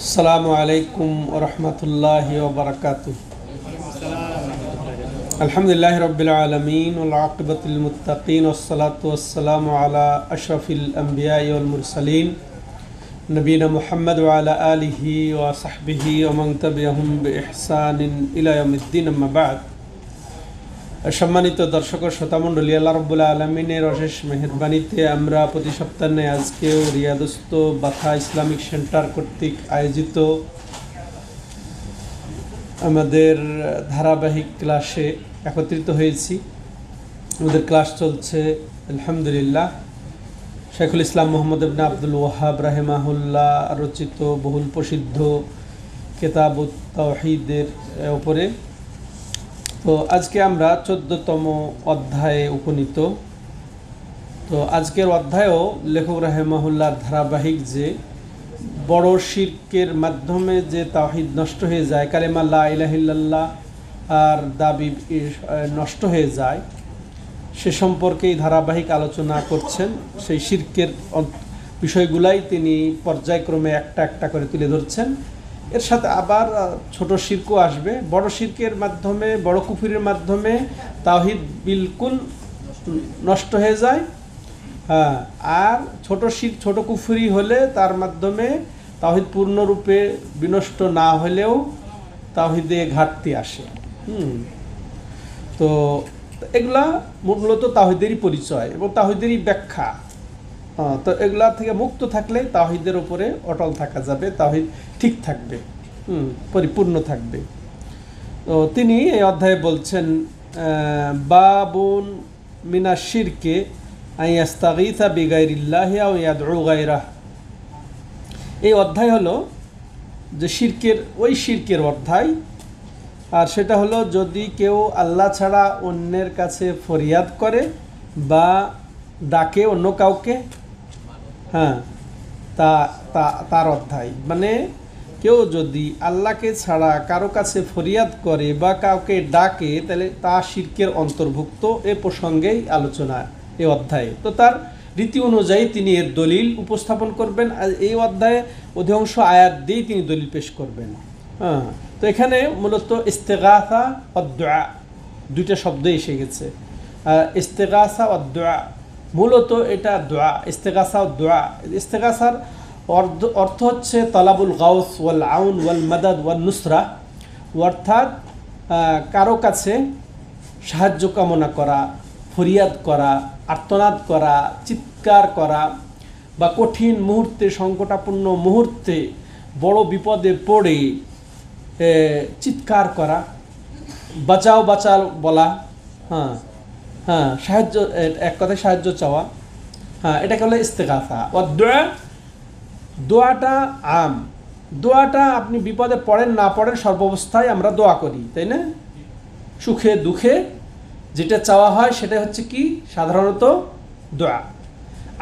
আসসালামু আলাইকুম ওয়া রাহমাতুল্লাহি ওয়া বারাকাতুহু। আলহামদুলিল্লাহি রাব্বিল আলামিন ওয়াল আকিবাতুল লিল মুত্তাকিন ওয়াসসালাতু ওয়াসসালামু আলা আশরাফিল আমবিয়াই ওয়াল মুরসালিন নবিয়িনা মুহাম্মদ ওয়া আলা আলিহি ওয়া সাহবিহি ওয়া মান তাবিআহুম বিইহসানিন ইলা ইয়াউমিদ্দিন, আম্মা বা'দ। সম্মানিত দর্শক ও শ্রোতামণ্ডলী, আল্লাহ রাব্বুল আলামিনের অশেষ মেহেরবানিতে আমরা প্রতি সপ্তাহে আজকেও রিয়াদস্থ বাথা ইসলামিক সেন্টার কর্তৃক আয়োজিত আমাদের ধারাবাহিক ক্লাসে একত্রিত হয়েছি। আমাদের ক্লাস চলছে আলহামদুলিল্লাহ শেখুল ইসলাম মোহাম্মদ ইবনে আব্দুল ওয়াহাব রাহিমাহুল্লাহ রচিত বহুল প্রসিদ্ধ কিতাবুত তাওহীদের উপরে। তো আজকে আমরা 14তম অধ্যায়ে উপনীত। তো আজকের অধ্যায়েও লেখক রাহিমাহুল্লাহর ধারাবাহিক যে বড় শিরকের মাধ্যমে যে তাওহীদ নষ্ট হয়ে যায়, কালেমা লা ইলাহা ইল্লাল্লাহ আর দাবি নষ্ট হয়ে যায়, সে সম্পর্কেই ধারাবাহিক আলোচনা করছেন। সেই শিরকের বিষয়গুলাই তিনি পর্যায়ক্রমে একটা একটা করে তুলে ধরছেন। এর সাথে আবার ছোট শিরকও আসবে। বড় শিরকের মাধ্যমে, বড় কুফরির মাধ্যমে তাওহীদ বিলকুল নষ্ট হয়ে যায়, হ্যাঁ। আর ছোট শিরক, ছোট কুফরি হলে তার মাধ্যমে তাওহীদ পূর্ণরূপে বিনষ্ট না হলেও তাওহীদে ঘাটতি আসে। তো এগুলা মূলত তাওহীদেরই পরিচয় এবং তাওহীদেরই ব্যাখ্যা। তো এগুলা থেকে মুক্ত থাকলে তাওহীদের উপরে অটল থাকা যাবে, তাওহীদ ঠিক থাকবে, পরিপূর্ণ থাকবে। তো তিনি এই অধ্যায়ে বলছেন, বাবুন মিনাশ শিরকে আন ইস্তাগীসা বিগাইরিল্লাহি আও ইয়াদউ গায়রাহ। এই অধ্যায় হলো যে শিরকের, ওই শিরকের অধ্যায়। আর সেটা হলো যদি কেউ আল্লাহ ছাড়া অন্যের কাছে ফরিয়াদ করে বা ডাকে অন্য কাউকে, হ্যাঁ, তার অধ্যায়। মানে কেউ যদি আল্লাহকে ছাড়া কারো কাছে ফরিয়াদ করে বা কাউকে ডাকে, তাহলে তা শিরকের অন্তর্ভুক্ত। এ প্রসঙ্গেই আলোচনা এই অধ্যায়ে। তো তার রীতি অনুযায়ী তিনি এর দলিল উপস্থাপন করবেন। আর এই অধ্যায়ে অধিকাংশ আয়াত দিয়েই তিনি দলিল পেশ করবেন। হ্যাঁ, তো এখানে মূলত ইস্তেগাসা ও দুআ দুইটা শব্দ এসে গেছে। ইস্তেগাসা ও দুআ, মূলত এটা দোয়া। ইস্তেগাসা ও দোয়া, ইস্তেগাসার অর্থ হচ্ছে তালাবুল গাউস ওয়াল আউন ওয়াল মাদাদ ওয়াল নুসরা, অর্থাৎ কারো কাছে সাহায্য কামনা করা, ফরিয়াদ করা, আর্তনাদ করা, চিৎকার করা, বা কঠিন মুহূর্তে, সংকটাপূর্ণ মুহূর্তে, বড় বিপদে পড়ে চিৎকার করা, বাঁচাও বাঁচাও বলা, হ্যাঁ হ্যাঁ, সাহায্য, এক কথায় সাহায্য চাওয়া, হ্যাঁ, এটাকে বলে ইস্তেগাসা। ও দোয়া, দোয়াটা আম। দোয়াটা আপনি বিপদে পড়েন না পড়েন, সর্বাবস্থায় আমরা দোয়া করি, তাই না? সুখে দুঃখে যেটা চাওয়া হয় সেটা হচ্ছে কি সাধারণত দোয়া।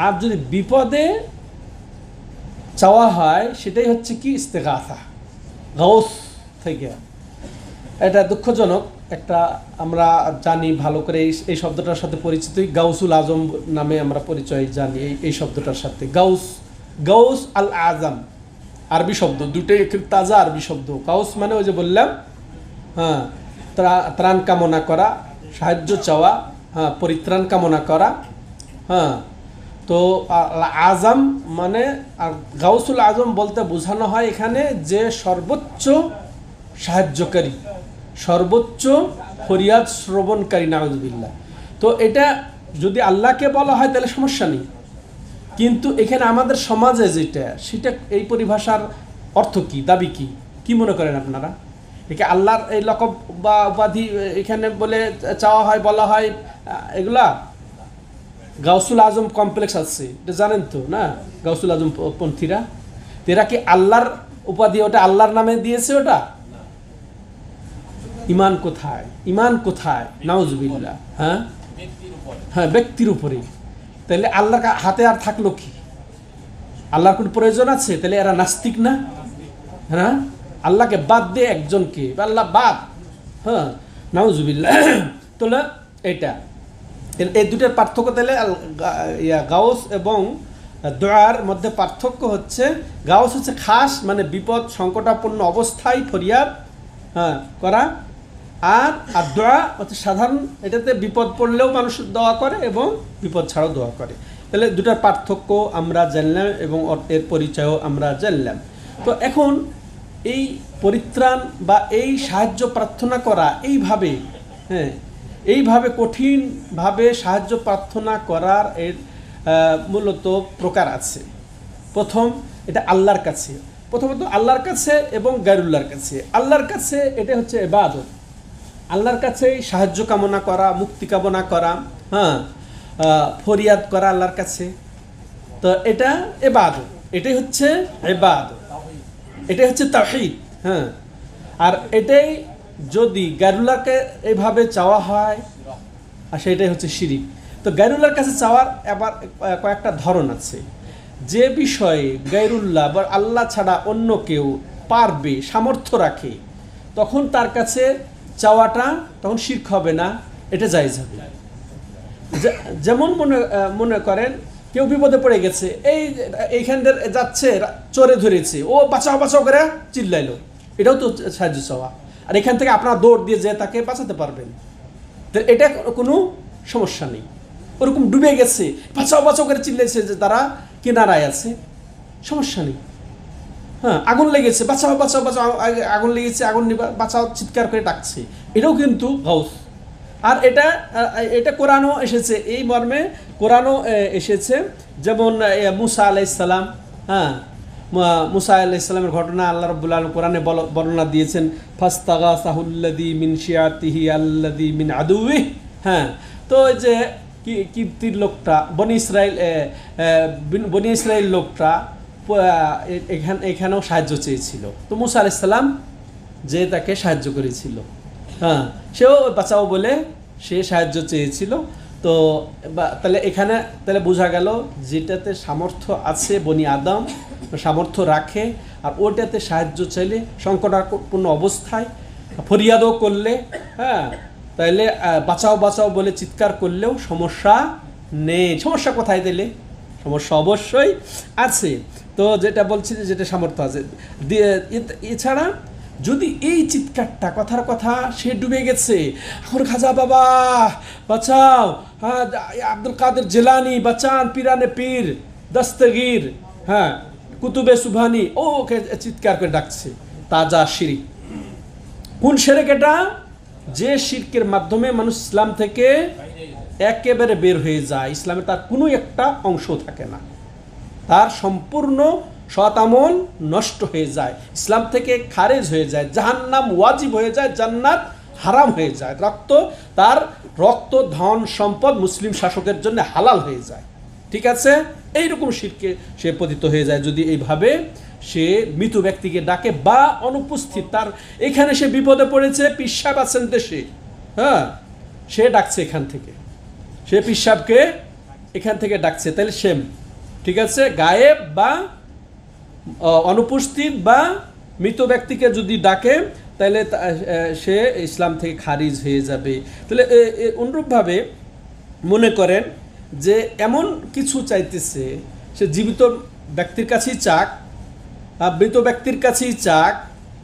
আর যদি বিপদে চাওয়া হয় সেটাই হচ্ছে কি ইস্তেগাসা, গাউস থেকে। এটা দুঃখজনক একটা, আমরা জানি ভালো করে এই শব্দটার সাথে পরিচিত, গাউসুল আজম নামে আমরা পরিচয় জানি এই শব্দটার সাথে। গাউস আল আজম আরবি শব্দ, দুটোই তাজা আরবি শব্দ। গাউস মানে ওই যে বললাম, হ্যাঁ, ত্রাণ কামনা করা, সাহায্য চাওয়া, হ্যাঁ, পরিত্রাণ কামনা করা, হ্যাঁ। তো আজম মানে, আর গাউসুল আজম বলতে বোঝানো হয় এখানে যে সর্বোচ্চ সাহায্যকারী, সর্বোচ্চ ফরিয়াদ শ্রবণকারী, নাউযুবিল্লাহ। তো এটা যদি আল্লাহকে বলা হয় তাহলে সমস্যা নেই, কিন্তু এখানে আমাদের সমাজে যেটা, সেটা এই পরিভাষার অর্থ কি, দাবি কি, কি মনে করেন আপনারা? একে আল্লাহর এই লকব বা উপাধি এখানে বলে চাওয়া হয়, বলা হয়, এগুলা গাউসুল আজম কমপ্লেক্স আছে, এটা জানেন তো না? গাউসুল আজম পন্থীরা, এরা কি আল্লাহর উপাধি, ওটা আল্লাহর নামে দিয়েছে? ওটা ইমান কোথায়, ইমান কোথায়, নাউজুবিল্লাহ, হ্যাঁ হ্যাঁ, ব্যক্তির উপরে। তাহলে আল্লাহর হাতে আর থাকলো কি? আল্লাহর কোন প্রয়োজন আছে? তাহলে এরা নাস্তিক না? হ্যাঁ, আল্লাহকে বাদ দিয়ে একজনকে, আল্লাহ বাদ, হ্যাঁ, নাউজুবিল্লাহ। তাহলে এটা, এই দুটার পার্থক্য তাহলে গাউস এবং দোয়ার মধ্যে পার্থক্য হচ্ছে গাউস হচ্ছে খাস, মানে বিপদ সংকটাপন্ন অবস্থায় ফরিয়াদ করা, আর দোয়া হচ্ছে সাধারণ, এটাতে বিপদ পড়লেও মানুষ দোয়া করে এবং বিপদ ছাড়াও দোয়া করে। তাহলে দুটার পার্থক্য আমরা জানলাম এবং এর পরিচয়ও আমরা জানলাম। তো এখন এই পরিত্রাণ বা এই সাহায্য প্রার্থনা করা এইভাবে, এইভাবে কঠিনভাবে সাহায্য প্রার্থনা করার এর মূলত প্রকার আছে। প্রথম, এটা আল্লাহর কাছে, প্রথমত আল্লাহর কাছে এবং গায়রুল্লাহর কাছে। আল্লাহর কাছে এটা হচ্ছে ইবাদত, আল্লাহর কাছেই সাহায্য কামনা করা, মুক্তি কামনা করা, ফরিয়াদ করা আল্লাহর কাছে। তো এটা ইবাদত, এটাই হচ্ছে ইবাদত, এটাই হচ্ছে তাওহীদ। আর এটাই যদি গায়রুল্লাহকে এইভাবে চাওয়া হয়, আর সেটাই হচ্ছে শিরিক। তো গায়রুল্লাহর কাছে চাওয়ার আবার কয়েকটা ধরন আছে। যে বিষয়ে গায়রুল্লাহ বা আল্লাহ ছাড়া অন্য কেউ পারবে, সামর্থ্য রাখে, তখন তার কাছে চাওয়াটা তখন শিরক হবে না, এটা জায়েজ হবে। যেমন মনে করেন কেউ বিপদে পড়ে গেছে, এইখান দিয়ে যাচ্ছে, চোরে ধরেছে, ও বাঁচাও বাঁচাও করে চিল্লাইলো, এটাও তো সাহায্য চাওয়া। আর এখান থেকে আপনার দৌড় দিয়ে যে তাকে বাঁচাতে পারবেন, তো এটা কোনো সমস্যা নেই। ওরকম ডুবে গেছে, বাঁচাও বাঁচাও করে চিল্লাইছে যে তারা কিনারায় আছে, সমস্যা নেই। আগুন লেগেছে, বাঁচাও বাঁচাও বাঁচাও, আগুন লেগেছে, আগুন বাঁচাও চিৎকার করে ডাকছে, এটাও কিন্তু গাউস। আর এটা কোরআনও এসেছে, এই মর্মে কোরআনও এসেছে। যেমন মুসা আলাইহিসসালাম, মুসা আলাইহিসসালামের ঘটনা আল্লাহ রাব্বুল আলামিন কোরআনে বর্ণনা দিয়েছেন, ফাস্তাগাসাহুল্লাযী মিন শিয়াতিহি আল্লাযী মিন আদুইহি। তো ওই যে কীর্তির লোকটা, বনি ইসরাইল লোকটা এখানেও সাহায্য চেয়েছিল। তো মুসা আলাইহিস সালাম যে তাকে সাহায্য করেছিল, সেও বাঁচাও বলে সে সাহায্য চেয়েছিল। তো তাহলে এখানে তাহলে বোঝা গেল যেটাতে সামর্থ্য আছে, বনি আদম সামর্থ্য রাখে, আর ওটাতে সাহায্য চাইলে সংকটাপন্ন অবস্থায় ফরিয়াদও করলে, তাইলে বাঁচাও বাঁচাও বলে চিৎকার করলেও সমস্যা নেই। সমস্যা কোথায় দিলে? সমস্যা অবশ্যই আছে। তো যেটা বলছি যে যেটা সামর্থ্য আছে, এছাড়া যদি এই চিৎকারটা কথার কথা সে ডুবে গেছে, এখন খাজা বাবা বাঁচাও, আব্দুল কাদের জিলানি বাঁচান, পিরানে পীর দস্তগীর, কুতুবে সুবহানি, ওকে চিৎকার করে ডাকছে, তাজা শিরক। কোন শিরক এটা? যে শিরকের মাধ্যমে মানুষ ইসলাম থেকে একেবারে বের হয়ে যায়, ইসলামে তার কোনো একটা অংশ থাকে না, তার সম্পূর্ণ সৎ আমল নষ্ট হয়ে যায়, ইসলাম থেকে খারেজ হয়ে যায়, জাহান্নাম ওয়াজিব হয়ে যায়, জান্নাত হারাম হয়ে যায়, তার রক্ত ধন সম্পদ মুসলিম শাসকের জন্য হালাল হয়ে যায়। ঠিক আছে, এইরকম শিরকে সে পতিত হয়ে যায় যদি এইভাবে সে মৃত ব্যক্তিকে ডাকে, বা অনুপস্থিত তার এখানে সে বিপদে পড়েছে, পীর সাহেব আছেন দেশে, সে ডাকছে এখান থেকে, সে পীর সাহেবকে এখান থেকে ডাকছে, তাহলে সেম। ঠিক আছে, গায়েব বা অনুপস্থিত বা মৃত ব্যক্তিকে যদি ডাকে তাহলে সে ইসলাম থেকে খারিজ হয়ে যাবে। তাহলে অনুরূপভাবে মনে করেন যে এমন কিছু চাইতেছে, সে জীবিত ব্যক্তির কাছেই চাক, মৃত ব্যক্তির কাছেই চাক,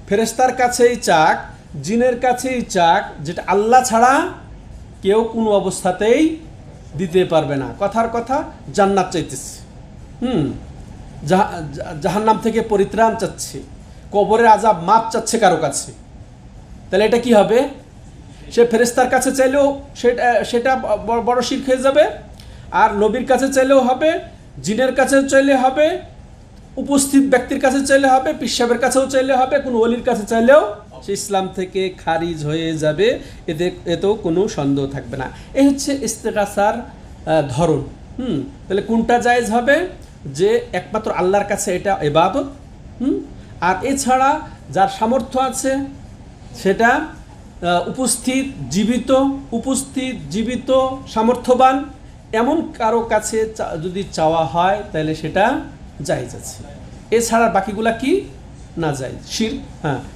ফেরেশতার কাছেই চাক, জিনের কাছেই চাক, যেটা আল্লাহ ছাড়া কেউ কোনো অবস্থাতেই দিতে পারবে না। কথার কথা জান্নাত চাইতেছে, জাহান্নাম থেকে পরিত্রাণ চাচ্ছে, কবরের আযাব মাপ চাচ্ছে কারো কাছে, তাহলে এটা কি হবে? সে ফেরেশতার কাছে চাইলেও সেটা বড় শিরক হয়ে যাবে, আর নবীর কাছে চাইলেও হবে, জিনের কাছে চাইলে হবে, উপস্থিত ব্যক্তির কাছে চাইলে হবে, পীর সাহেবের কাছেও চাইলে হবে, কোনো ওলির কাছে চাইলেও সে ইসলাম থেকে খারিজ হয়ে যাবে, এতেও কোনো সন্দেহ থাকবে না। এই হচ্ছে ইস্তেগাসার ধরন। তাহলে কোনটা জায়েজ হবে? যে একমাত্র আল্লাহর কাছে এটা ইবাদত, আর এছাড়া যার সামর্থ্য আছে সেটা উপস্থিত জীবিত সামর্থ্যবান এমন কারো কাছে যদি চাওয়া হয় তাহলে সেটা জায়েজ আছে। এছাড়া বাকিগুলা কি? না জায়েজ, শিরক।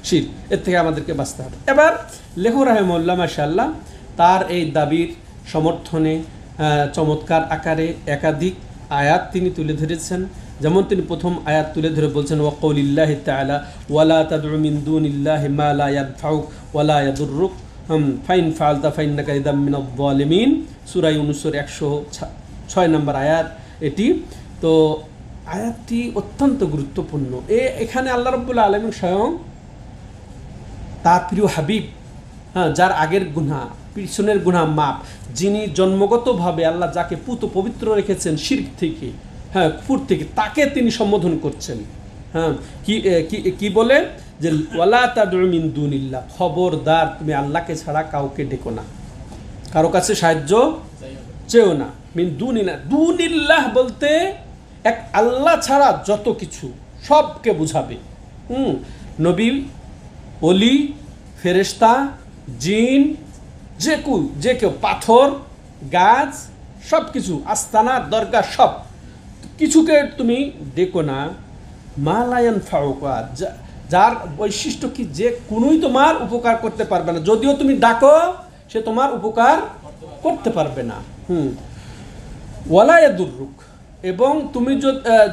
শিরক, এর থেকে আমাদেরকে বাঁচতে হবে। এবার লেখক রাহিমাহুল্লাহ মাশাআল্লাহ তার এই দাবির সমর্থনে চমৎকার আকারে একাধিক আয়াত তিনি তুলে ধরেছেন। যেমন তিনি প্রথম আয়াত তুলে ধরে বলছেন ওয়াকৌলিল্লাহি তাআলা ওয়ালা তাদউ মিন দুনিল্লাহি মা লা ইয়ানফাউক ওয়ালা ইয়াদুররুক ফাইন ফাআলতা ফাইন্নাকা ইযাম মিনাজ যালিমিন, সূরা ইউনূসের 106 নম্বর আয়াত এটি। তো আয়াতটি অত্যন্ত গুরুত্বপূর্ণ। এখানে আল্লাহ রাব্বুল আলামিন স্বয়ং তার প্রিয় হাবিব, হ্যাঁ, যার আগের গুনাহ পিছনের গুনাহ মাপ, যিনি জন্মগতভাবে আল্লাহ যাকে পুত পবিত্র রেখেছেন শিরক থেকে, হ্যাঁ, কুফর থেকে, তাকে তিনি সম্বোধন করছেন। হ্যাঁ, কি বলে যে ওয়ালা তাদউ মিন দুনিল্লাহ, খবরদার তুমি আল্লাহকে ছাড়া কাউকে ডেকো না, কারো কাছে সাহায্য চেও না। মিন দুনিল্লাহ, দুনিল্লাহ বলতে এক আল্লাহ ছাড়া যত কিছু সবকে বুঝাবে। নবী, অলি, ফেরেশতা, জিন, যে কেউ, পাথর, গাছ, সব কিছু, আস্তানা, দরগা, সব কিছুকে তুমি ডেকো না। মা লা ইয়ানফাউকা, যার বৈশিষ্ট্য কি যে কোনোই তোমার উপকার করতে পারবে না, যদিও তুমি ডাকো সে তোমার উপকার করতে পারবে না। ওয়ালা ইয়াদুররুক, এবং তুমি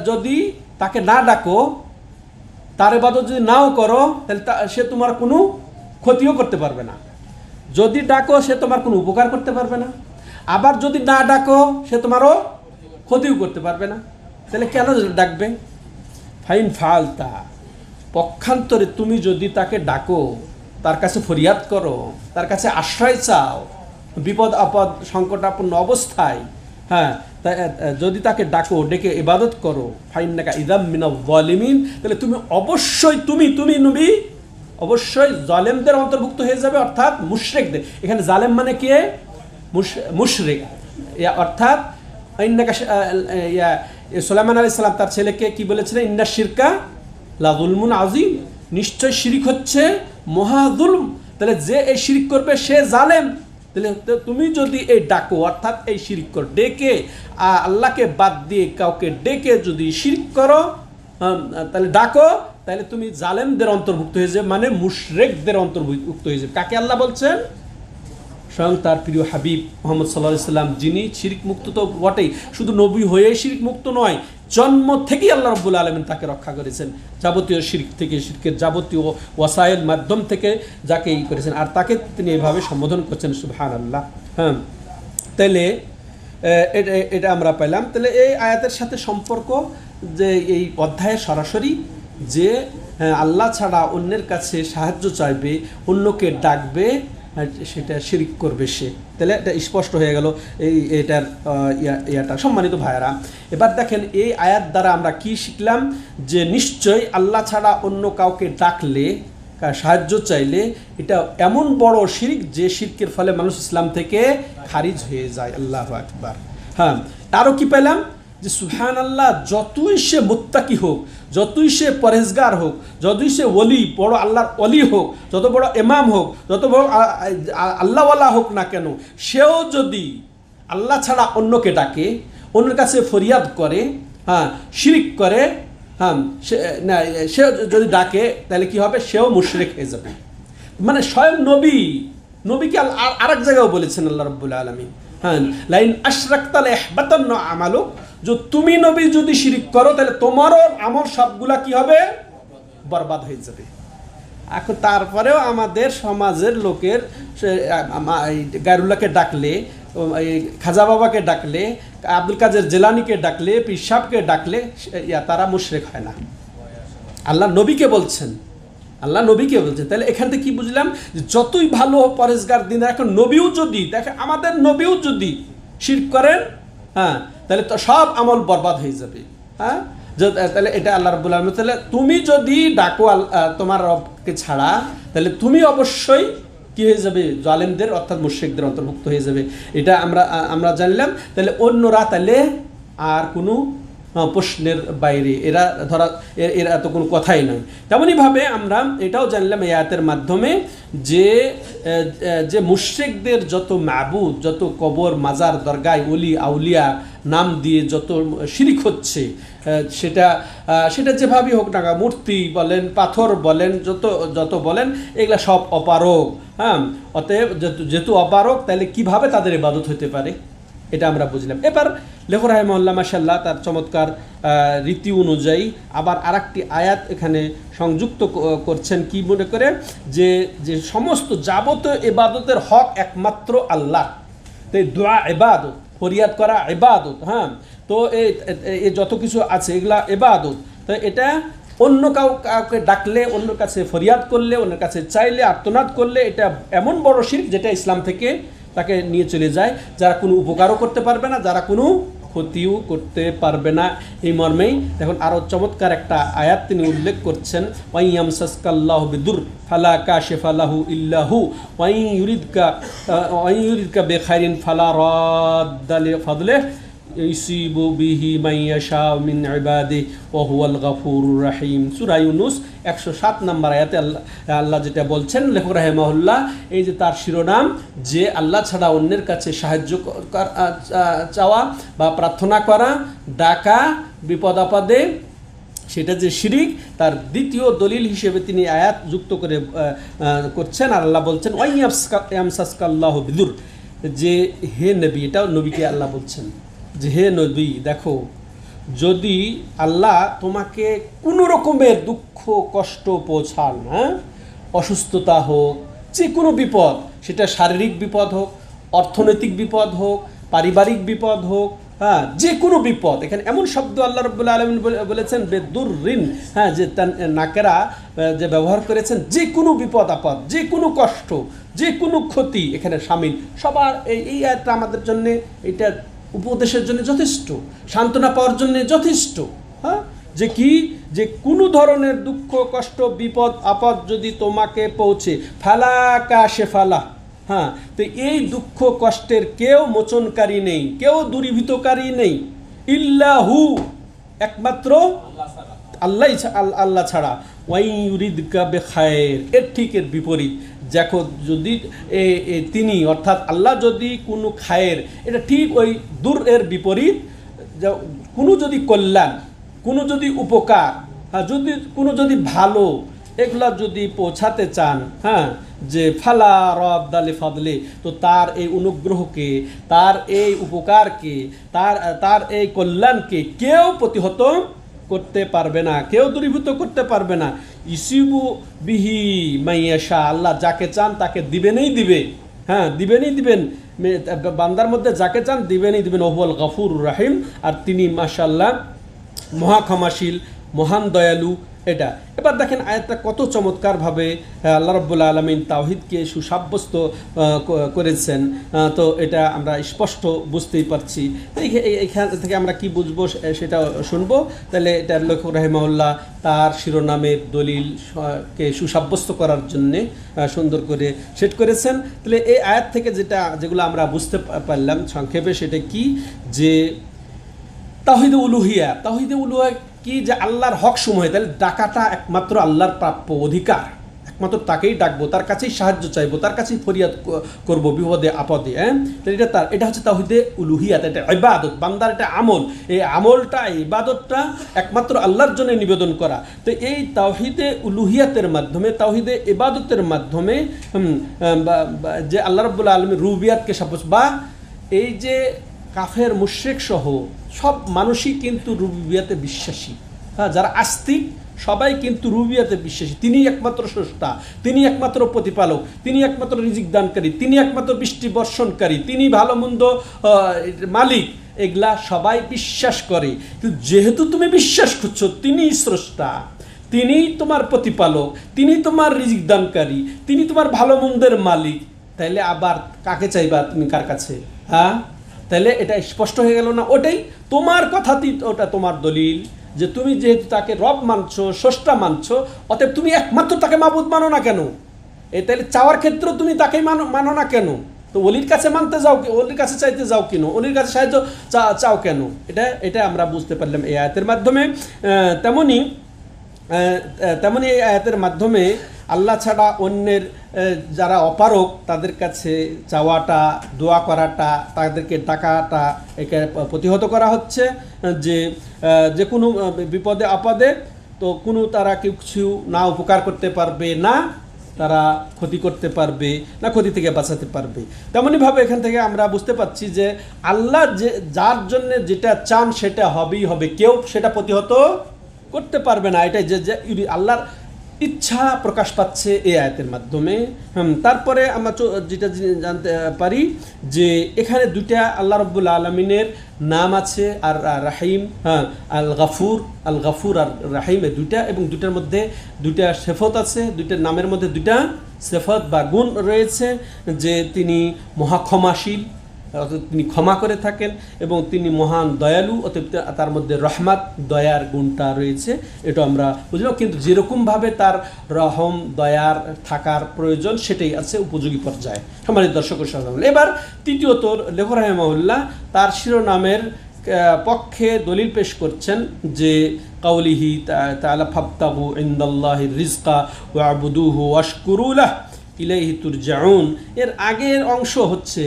যদি তাকে না ডাকো, তার ইবাদত যদি নাও করো, তাহলে সে তোমার কোনো ক্ষতিও করতে পারবে না। যদি ডাকো সে তোমার কোনো উপকার করতে পারবে না, আবার যদি না ডাকো সে তোমারও ক্ষতিও করতে পারবে না। তাহলে কেন ডাকবে? ফাইন ফালতা, পক্ষান্তরে তুমি যদি তাকে ডাকো, তার কাছে ফরিয়াদ করো, তার কাছে আশ্রয় চাও বিপদ আপদ সংকটাপন্ন অবস্থায়, হ্যাঁ, যদি তাকে ডাকো, ডেকে ইবাদত করো, ফাইন্নাকা ইযাম মিনাজ যালিমিন, তাহলে তুমি অবশ্যই তুমি নবী অবশ্যই জালেমদের অন্তর্ভুক্ত হয়ে যাবে, অর্থাৎ মুশরিকদের। এখানে জালেম মানে কে? মুশরিক। অর্থাৎ সুলাইমান আলাইহিস সালাম তার ছেলেকে কি বলেছিলেন? ইন্না শিরকা লা যুলমুন আযীম, নিশ্চয় শিরিক হচ্ছে মহা যুলম। তাহলে যে এই শিরিক করবে সে জালেম। তাহলে তুমি যদি এই ডাকো, অর্থাৎ এই শিরিক করো, ডেকে আল্লাহকে বাদ দিয়ে কাউকে ডেকে যদি শিরিক করো, তাহলে ডাকো, তাহলে তুমি জালেমদের অন্তর্ভুক্ত হয়ে যাবে, মানে মুশরিকদের অন্তর্ভুক্ত হয়ে যাবে। কাকে আল্লাহ বলছেন? স্বয়ং তার প্রিয় হাবিব মুহাম্মদ সাল্লাল্লাহু আলাইহি সাল্লাম, যিনি শিরক মুক্ত তো বটেই, শুধু নবী হয়ে শিরক মুক্ত নয়, জন্ম থেকেই আল্লাহ রাব্বুল আলামিন তাকে রক্ষা করেছেন যাবতীয় শিরক থেকে, শিরকের যাবতীয় ওয়াসাইল মাধ্যম থেকে যাকে করেছেন, আর তাকে তিনি এইভাবে সম্বোধন করছেন, সুবহানাল্লাহ। হ্যাঁ, তাহলে এটা আমরা পেলাম। তাহলে এই আয়াতের সাথে সম্পর্ক যে এই অধ্যায়ে সরাসরি যে আল্লাহ ছাড়া অন্যের কাছে সাহায্য চাইবে, অন্যকে ডাকবে, সেটা শিরিক করবে সে। তাহলে এটা স্পষ্ট হয়ে গেল এটার ইয়াটা। সম্মানিত ভাইয়েরা, এবার দেখেন এই আয়াত দ্বারা আমরা কি শিখলাম? যে নিশ্চয়ই আল্লাহ ছাড়া অন্য কাউকে ডাকলে, সাহায্য চাইলে, এটা এমন বড় শিরিক যে শিরকের ফলে মানুষ ইসলাম থেকে খারিজ হয়ে যায়। আল্লাহু আকবার। হ্যাঁ, আরও কি পেলাম? যে সুবহানাল্লাহ, যতই সে মুত্তাকি হোক, যতই সে পরহেজগার হোক, যতই সে ওলি, বড় আল্লাহর ওলি হোক, যত বড় ইমাম হোক, যত বড় আল্লাহওয়ালা হোক না কেন, সেও যদি আল্লাহ ছাড়া অন্যকে ডাকে, অন্যের কাছে ফরিয়াদ করে, হ্যাঁ, শিরিক করে, হ্যাঁ, সে যদি ডাকে, তাহলে কি হবে? সেও মুশরিক হয়ে যাবে। মানে স্বয়ং নবীকে আরেক জায়গায় বলেছেন আল্লাহ রাব্বুল আলামিন, হ্যাঁ, লাইন আশরাকতা লাহবাতান্না আমালুক, যে তুমি নবী যদি শিরিক করো তাহলে তোমারও আমল সবগুলা কি হবে? বরবাদ হয়ে যাবে। এখন তারপরেও আমাদের সমাজের লোকের গায়রুল্লাহকে ডাকলে, খাজা বাবাকে ডাকলে, আব্দুল কাদের জিলানীকে ডাকলে, পীর সাহেবকে ডাকলে তারা মুশরিক হয় না। আল্লাহ নবীকে বলছেন, তাহলে এখান থেকে কি বুঝলাম? যে যতই ভালো পরেজগার দিন, এখন নবীও যদি দেখেন, আমাদের নবীও যদি শিরক করেন, হ্যাঁ, তাহলে তো সব আমল বরবাদ হয়ে যাবে। হ্যাঁ, তাহলে এটা আল্লাহ রাব্বুল আলামিন, তাহলে তুমি যদি ডাকো তোমার রবকে ছাড়া, তাহলে তুমি অবশ্যই কি হয়ে যাবে? জালেমদের অর্থাৎ মুশরিকদের অন্তর্ভুক্ত হয়ে যাবে। এটা আমরা জানলাম। তাহলে অন্যরা তাহলে আর কোনো প্রশ্নের বাইরে, এরা তো কোনো কথাই নয়। তেমনইভাবে আমরা এটাও জানলাম এই আয়াতের মাধ্যমে যে মুশরিকদের যত মাবুদ, যত কবর, মাজার, দরগায়, ওলি আউলিয়া নাম দিয়ে যত শিরিক হচ্ছে, সেটা যেভাবেই হোক না, মূর্তি বলেন, পাথর বলেন, যত বলেন, এগুলা সব অপারগ। হ্যাঁ, অতএব যেহেতু অপারগ, তাহলে কিভাবে তাদের ইবাদত হতে পারে? এটা আমরা বুঝলাম। এবার লেখক রাহিমাহুল্লাহ মাশাআল্লাহ তার চমৎকার রীতি অনুযায়ী আবার আরেকটি আয়াত এখানে সংযুক্ত করছেন, কি মনে করে যে যে সমস্ত যাবতীয় ইবাদতের হক একমাত্র আল্লাহ। তো এই দোয়া ইবাদত, ফরিয়াদ করা ইবাদত, হ্যাঁ। তো এই যত কিছু আছে এগুলা ইবাদত। তো এটা অন্য কাউকে ডাকলে, অন্য কাছে ফরিয়াদ করলে, অন্যের কাছে চাইলে, আর্তনাদ করলে এটা এমন বড় শিরক যেটা ইসলাম থেকে তাকে নিয়ে চলে যায়, যারা কোনো উপকারও করতে পারবে না, যারা কোনো ক্ষতিও করতে পারবে না। এই মর্মেই দেখুন আরও চমৎকার একটা আয়াত তিনি উল্লেখ করছেন, ওয়াই ইয়ামসাসকাল্লাহু বিদুর ফালা কাশিফা লাহু ইল্লাহু ওয়াই ইউরিদকা বিখাইরিন ফালা রাদ্দা লিফাদলিহি ইউসিবু বিহি মান ইয়াশাউ মিন ইবাদিহি ওয়া হুয়াল গফুরুর রহিম। সূরা ইউনূস 107 নম্বর আয়াতে আল্লাহ যেটা বলছেন, লেখক রাহিমাহুল্লাহ এই যে তার শিরোনাম যে আল্লাহ ছাড়া অন্যের কাছে সাহায্য চাওয়া বা প্রার্থনা করা, ডাকা বিপদ আপদে, সেটা যে শিরিক, তার দ্বিতীয় দলিল হিসেবে তিনি আয়াত যুক্ত করে করছেন। আর আল্লাহ বলছেন ওয়াই ইয়ামসাসকাল্লাহু বিদুর, যে হে নবী, এটা নবীকে আল্লাহ বলছেন যে হে নবী দেখো, যদি আল্লাহ তোমাকে কোনো রকমের দুঃখ কষ্ট পৌঁছান, হ্যাঁ, অসুস্থতা হোক, যে কোনো বিপদ, সেটা শারীরিক বিপদ হোক, অর্থনৈতিক বিপদ হোক, পারিবারিক বিপদ হোক, হ্যাঁ, যে কোনো বিপদ, এখানে এমন শব্দ আল্লাহ রাব্বুল আলামিন বলেছেন বেদুররিন, হ্যাঁ, যে নাকেরা যে ব্যবহার করেছেন, যে কোনো বিপদ আপদ, যে কোনো কষ্ট, যে কোনো ক্ষতি এখানে শামিল। সবার এই আয়াতটা আমাদের জন্য, এটা উপদেশের জন্য যথেষ্ট, সান্ত্বনা পাওয়ার জন্য যথেষ্ট, হ্যাঁ, যে কি, যে কোনো ধরনের দুঃখ কষ্ট বিপদ আপদ যদি তোমাকে পৌঁছে, ফালা কাশিফালা, হ্যাঁ, তো এই দুঃখ কষ্টের কেউ মোচনকারী নেই, কেউ দূরীভূতকারী নেই, ইল্লাহু, একমাত্র আল্লাহ ছাড়া, ওয়াই ইউরিদকা বিখাইর, এর ঠিক এর বিপরীত। দেখো যদি তিনি অর্থাৎ আল্লাহ যদি কোনো খায়ের, এটা ঠিক ওই দূর এর বিপরীত, কোনো যদি কল্যাণ, কোনো যদি উপকার, হ্যাঁ, যদি কোনো যদি ভালো, এগুলা যদি পৌঁছাতে চান, হ্যাঁ, যে ফালা রাদ্দা লিফাদলি, তো তার এই অনুগ্রহকে, তার এই উপকারকে, তার এই কল্যাণকে কেউ প্রতিহত করতে পারবে না, কেউ দূরীভূত করতে পারবে না। ইসিবু বিহি মাইয়াশা, আল্লাহ যাকে চান তাকে দিবেনই দিবে, হ্যাঁ, দিবেনই দিবেন, বান্দার মধ্যে যাকে চান দিবেনই দিবেন। ওহুয়াল গফুরুর রহিম, আর তিনি মাশাআল্লাহ মহা ক্ষমাশীল, মহান দয়ালু। এটা এবার দেখেন আয়াতটা কত চমৎকারভাবে আল্লাহ রাব্বুল আলামিন তাওহীদকে সুসাব্যস্ত করেছেন। তো এটা আমরা স্পষ্ট বুঝতেই পারছি। এইখান থেকে আমরা কি বুঝবো সেটা শুনবো। তাহলে এটা লেখক রাহিমাহুল্লাহ তার শিরোনামের দলিলকে সুসাব্যস্ত করার জন্যে সুন্দর করে সেট করেছেন। তাহলে এই আয়াত থেকে যেগুলো আমরা বুঝতে পারলাম সংক্ষেপে, সেটা কি, যে তাওহীদে উলুহিয়া, তাওহীদে উলুহিয়া কি, যে আল্লাহর হক সমূহ, তাহলে ডাকাটা একমাত্র আল্লাহর প্রাপ্য অধিকার, একমাত্র তাকেই ডাকবো, তার কাছেই সাহায্য চাইবো, তার কাছেই ফরিয়াদ করবো বিপদে আপদে, হ্যাঁ। তাহলে এটা হচ্ছে তাওহীদে উলুহিয়াত, এটা ইবাদত, বান্দার এটা আমল, এই আমলটা, ইবাদতটা একমাত্র আল্লাহর জন্য নিবেদন করা। তো এই তাওহীদে উলুহিয়াতের মাধ্যমে, তাওহীদে ইবাদতের মাধ্যমে যে আল্লাহ রাব্বুল আলামিন রুবিয়াতকে সাব্যস্ত, বা এই যে কাফের মুশরিক সহ সব মানুষই কিন্তু রুবিয়াতে বিশ্বাসী, হ্যাঁ, যারা আস্তিক সবাই কিন্তু রুবিয়াতে বিশ্বাসী। তিনি একমাত্র স্রষ্টা, তিনি একমাত্র প্রতিপালক, তিনি একমাত্র রিজিক দানকারী, তিনি একমাত্র বৃষ্টি বর্ষণকারী, তিনি ভালো মন্দ মালিক, এগুলা সবাই বিশ্বাস করে। কিন্তু যেহেতু তুমি বিশ্বাস করছো তিনি স্রষ্টা, তিনি তোমার প্রতিপালক, তিনি তোমার রিজিক দানকারী, তিনি তোমার ভালো মন্দের মালিক, তাইলে আবার কাকে চাইবা তুমি, কার কাছে, হ্যাঁ? তাহলে এটা স্পষ্ট হয়ে গেল না? ওটাই তোমার কথাতেই ওটা তোমার দলিল, যে তুমি যেহেতু তাকে রব মানছো, স্রষ্টা মানছো, অতএব তুমি একমাত্র তাকে মাবুদ মানো না কেন? তাহলে চাওয়ার ক্ষেত্রেও তুমি তাকেই মানো না কেন? তো অলির কাছে মানতে যাও, অলির কাছে চাইতে যাও কেন? অলির কাছে সাহায্য চাও কেন? এটা আমরা বুঝতে পারলাম এই আয়াতের মাধ্যমে। তেমনি এই আয়াতের মাধ্যমে আল্লাহ ছাড়া অন্যের যারা অপারক তাদের কাছে চাওয়াটা, দোয়া করাটা, তাদেরকে ডাকাটা, একে প্রতিহত করা হচ্ছে। যে কোনো বিপদে আপদে তো কোনো তারা কিছু না উপকার করতে পারবে না, তারা ক্ষতি করতে পারবে না ক্ষতি থেকে বাঁচাতে পারবে। তেমনইভাবে এখান থেকে আমরা বুঝতে পারছি যে আল্লাহ যে যার জন্য যেটা চান সেটা হবেই হবে, কেউ সেটা প্রতিহত করতে পারবে না। এটাই যে আল্লাহর ইচ্ছা প্রকাশ পাচ্ছে এই আয়াতের মাধ্যমে। তারপরে আমরা যেটা জানতে পারি যে এখানে দুইটা আল্লাহ রাব্বুল আলামিনের নাম আছে, আর রাহিম, আল গাফুর আর রাহিম, এই দুইটা, এবং দুইটার মধ্যে দুইটা সিফত আছে, দুইটার নামের মধ্যে দুইটা সিফত বা গুণ রয়েছে, যে তিনি মহাক্ষমাশীল, তিনি ক্ষমা করে থাকেন, এবং তিনি মহান দয়ালু, অতএব তার মধ্যে রহমত দয়ার গুণটা রয়েছে। এটা আমরা বুঝলাম, কিন্তু যেরকমভাবে তার রহম দয়ার থাকার প্রয়োজন সেটাই আছে উপযোগী পর্যায়ে। সম্মানিত দর্শক ও শ্রোতা, এবার তৃতীয়ত লেখক রাহিমাহুল্লাহ তার শিরোনামের পক্ষে দলিল পেশ করছেন যে কাউলিহি তাআলা ফাবতাগু ইনদাল্লাহির রিজকা ওয়াবুদুহু ওয়াশকুরু লাহু ইলাইহি তুরজাউন। এর আগের অংশ হচ্ছে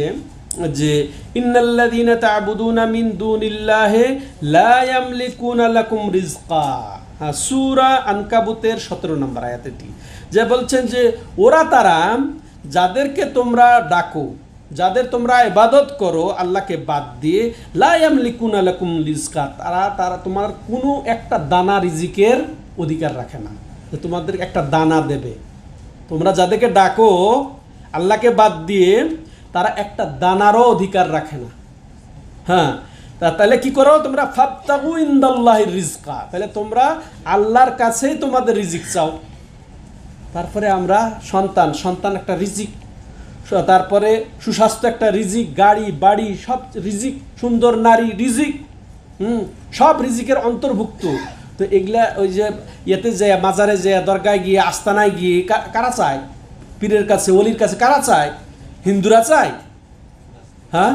যে ইন্নাল্লাযীনা তা'বুদুনা মিন দুনিল্লাহি লা ইয়ামলিকুনা লাকুম রিজকা, সূরা আনকাবুতের 17 নম্বর আয়াত এটি, যে বলছেন যে ওরা তারা যাদেরকে তোমরা ডাকো, যাদের তোমরা ইবাদত করো আল্লাহকে বাদ দিয়ে, লা ইয়ামলিকুনা লাকুম রিজকা, তারা তোমার কোনো একটা দানা রিজিকের অধিকার রাখে না, যে তোমাদের একটা দানা দেবে। তোমরা যাদেরকে ডাকো আল্লাহকে বাদ দিয়ে, তারা একটা দানারও অধিকার রাখে না। হ্যাঁ, তাহলে কি করো তোমরা? ফাবতাগু ইনদাল্লাহির রিজকা, তাহলে তোমরা আল্লাহর কাছেই তোমাদের রিজিক চাও। তারপরে আমরা সন্তান একটা রিজিক, তারপরে সুস্বাস্থ্য একটা রিজিক, গাড়ি বাড়ি সব রিজিক, সুন্দর নারী রিজিক, সব রিজিকের অন্তর্ভুক্ত। তো এগুলা ওই যে ইয়েতে যায়, মাজারে যায়, দরগায় গিয়ে, আস্তানায় গিয়ে কারা চায়? পীরের কাছে, ওলির কাছে কারা চায়? হিন্দুরা চায়? হ্যাঁ,